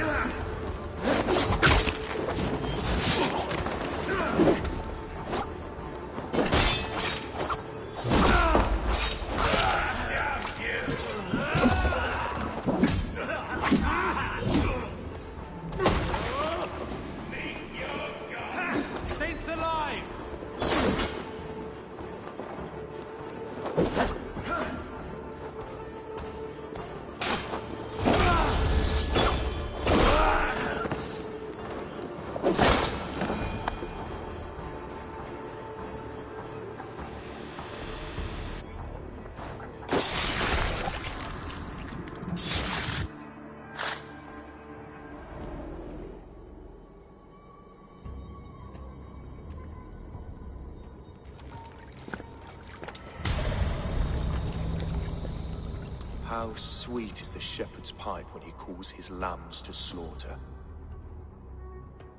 Speaker 18: How sweet is the shepherd's pipe when he calls his lambs to slaughter.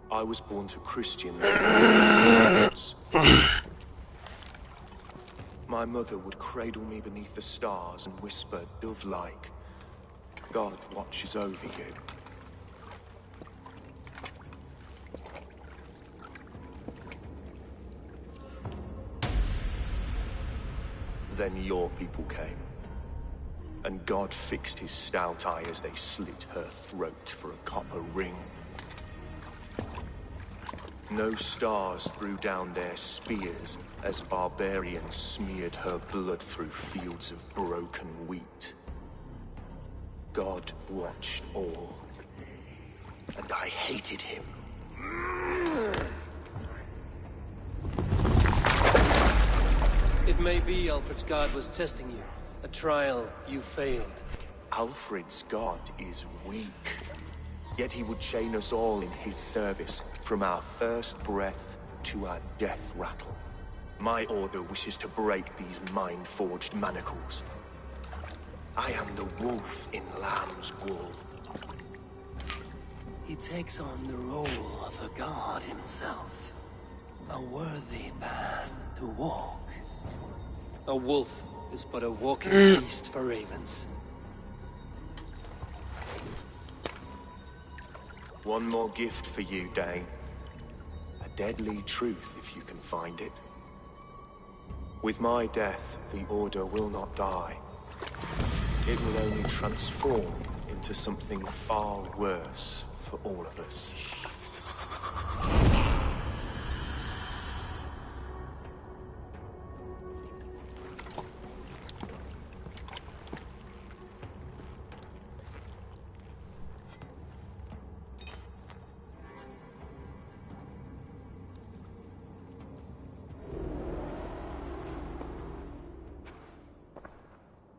Speaker 18: I was born to Christian parents. My mother would cradle me beneath the stars and whisper, dove-like, God watches over you. Then your people came, and God fixed his stout eye as they slit her throat for a copper ring. No stars threw down their spears as barbarians smeared her blood through fields of broken wheat. God watched all, and I hated him.
Speaker 19: It may be Alfred's god was testing you. A trial you failed.
Speaker 18: Alfred's god is weak. Yet he would chain us all in his service, from our first breath to our death rattle. My order wishes to break these mind-forged manacles. I am the wolf in lamb's wool.
Speaker 3: He takes on the role of a god himself. A worthy path to walk.
Speaker 19: A wolf is but a walking feast for ravens.
Speaker 18: One more gift for you, Dane. A deadly truth, if you can find it. With my death, the Order will not die. It will only transform into something far worse for all of us.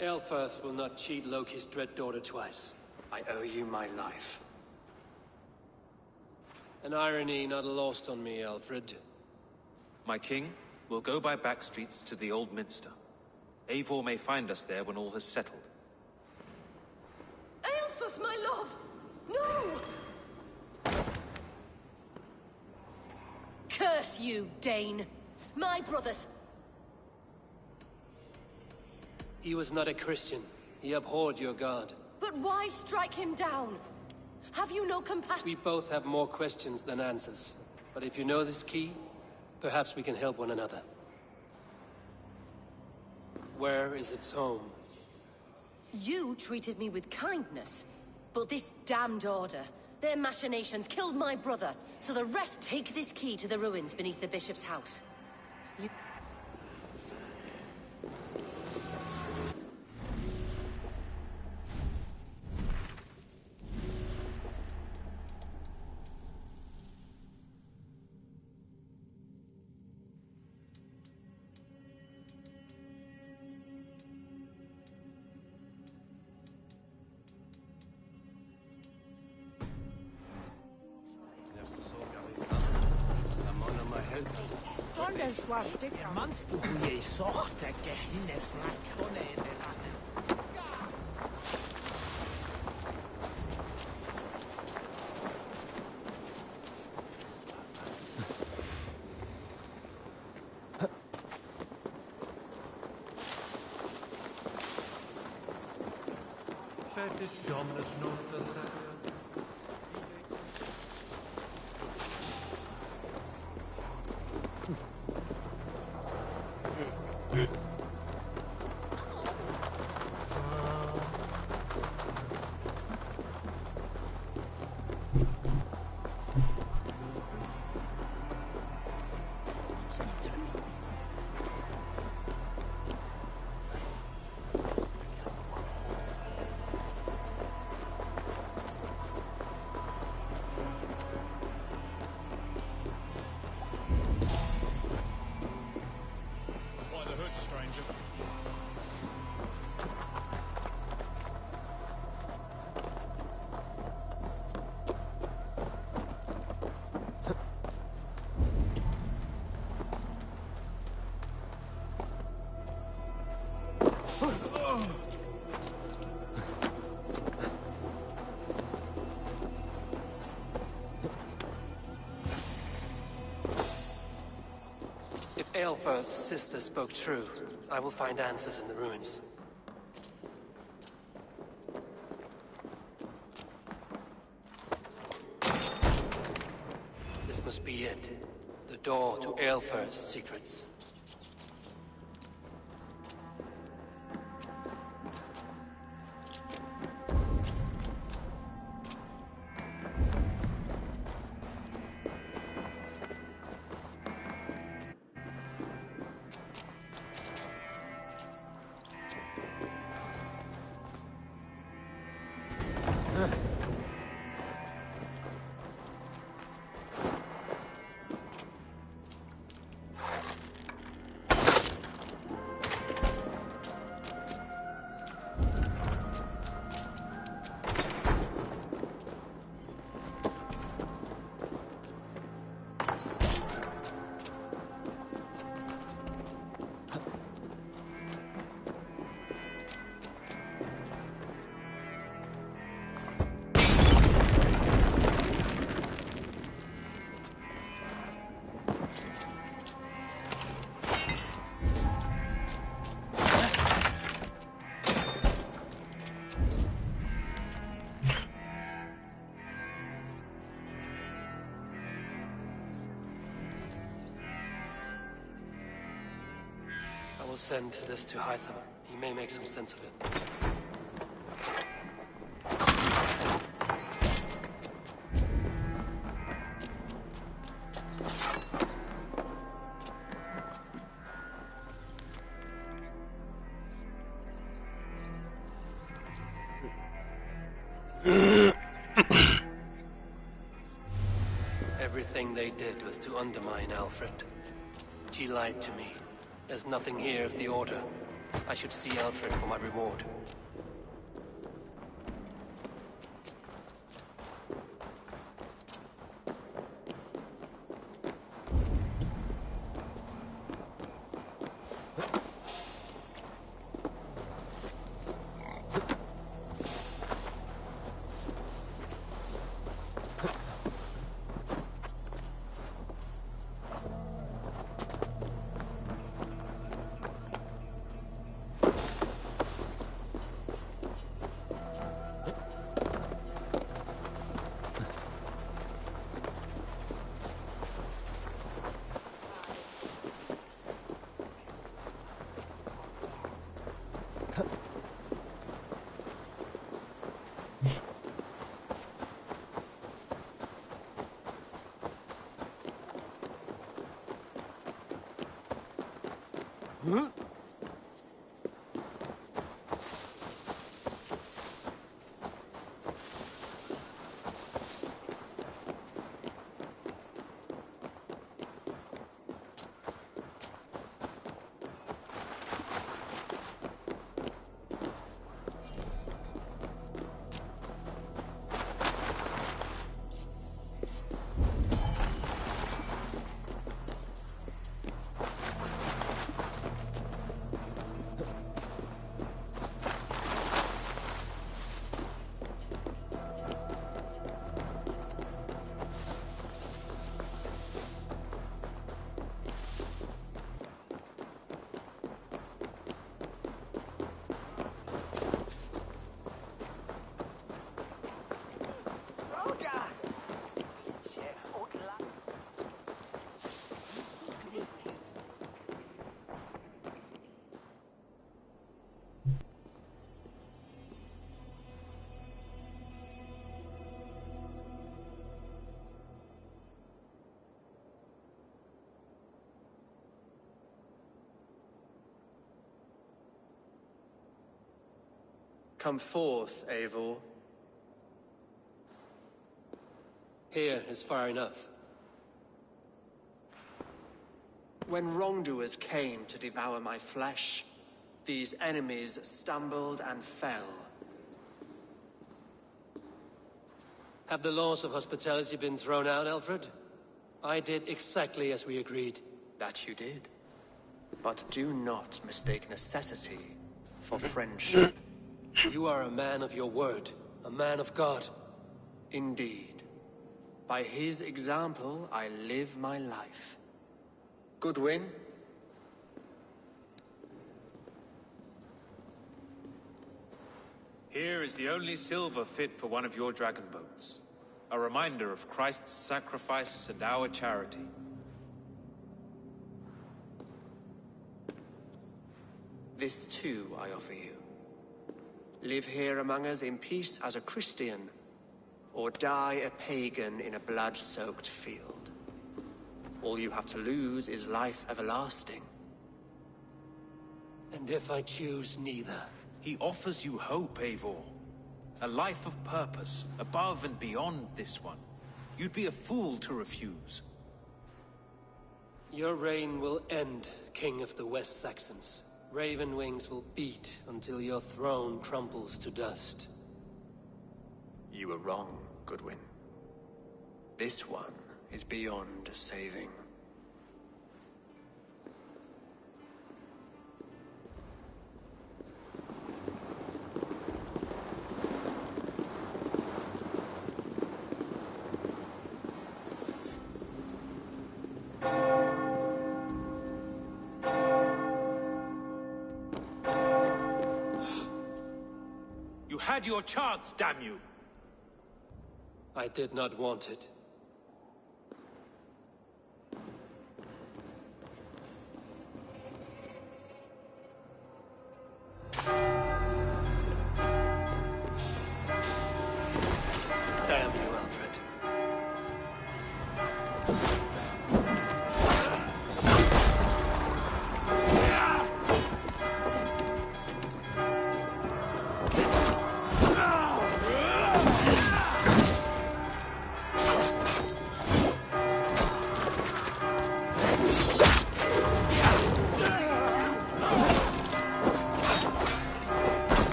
Speaker 19: Aelfirth will not cheat Loki's dread daughter twice.
Speaker 3: I owe you my life.
Speaker 19: An irony not lost on me, Alfred.
Speaker 2: My king will go by back streets to the Old Minster. Eivor may find us there when all has settled.
Speaker 10: Aelfirth, my love! No! Curse you, Dane! My brother's...
Speaker 19: He was not a Christian. He abhorred your god.
Speaker 10: But why strike him down? Have you no compassion?
Speaker 19: We both have more questions than answers. But if you know this key, perhaps we can help one another. Where is its home?
Speaker 10: You treated me with kindness. But this damned Order, their machinations killed my brother. So the rest take this key to the ruins beneath the Bishop's house.
Speaker 21: Manst du hoe je zocht dat je hinne vlak kon in de
Speaker 7: Festis Dominus Nostra
Speaker 19: Aelfir's sister spoke true. I will find answers in the ruins. This must be it. The door to Aelfir's secrets. I will send this to Hytham. He may make some sense of it. Everything they did was to undermine Alfred. She lied to me. There's nothing here of the Order. I should see Alfred for my reward. Come forth, Eivor. Here is far enough.
Speaker 18: When wrongdoers came to devour my flesh, these enemies stumbled and fell.
Speaker 19: Have the laws of hospitality been thrown out, Alfred? I did exactly as we agreed.
Speaker 18: That you did. But do not mistake necessity for friendship.
Speaker 19: You are a man of your word, a man of God.
Speaker 18: Indeed. By his example, I live my life. Goodwin,
Speaker 2: Here is the only silver fit for one of your dragon boats. A reminder of Christ's sacrifice and our charity.
Speaker 18: This too I offer you. Live here among us in peace as a Christian, or die a pagan in a blood-soaked field. All you have to lose is life everlasting.
Speaker 19: And if I choose neither?
Speaker 2: He offers you hope, Eivor. A life of purpose, above and beyond this one. You'd be a fool to refuse.
Speaker 19: Your reign will end, King of the West Saxons. Raven wings will beat until your throne crumbles to dust.
Speaker 18: You were wrong, Goodwin. This one is beyond saving.
Speaker 2: You had your chance, damn you!
Speaker 19: I did not want it. Damn you, Alfred.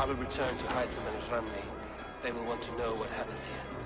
Speaker 19: I will return to Hytham and Ramley. They will want to know what happened here.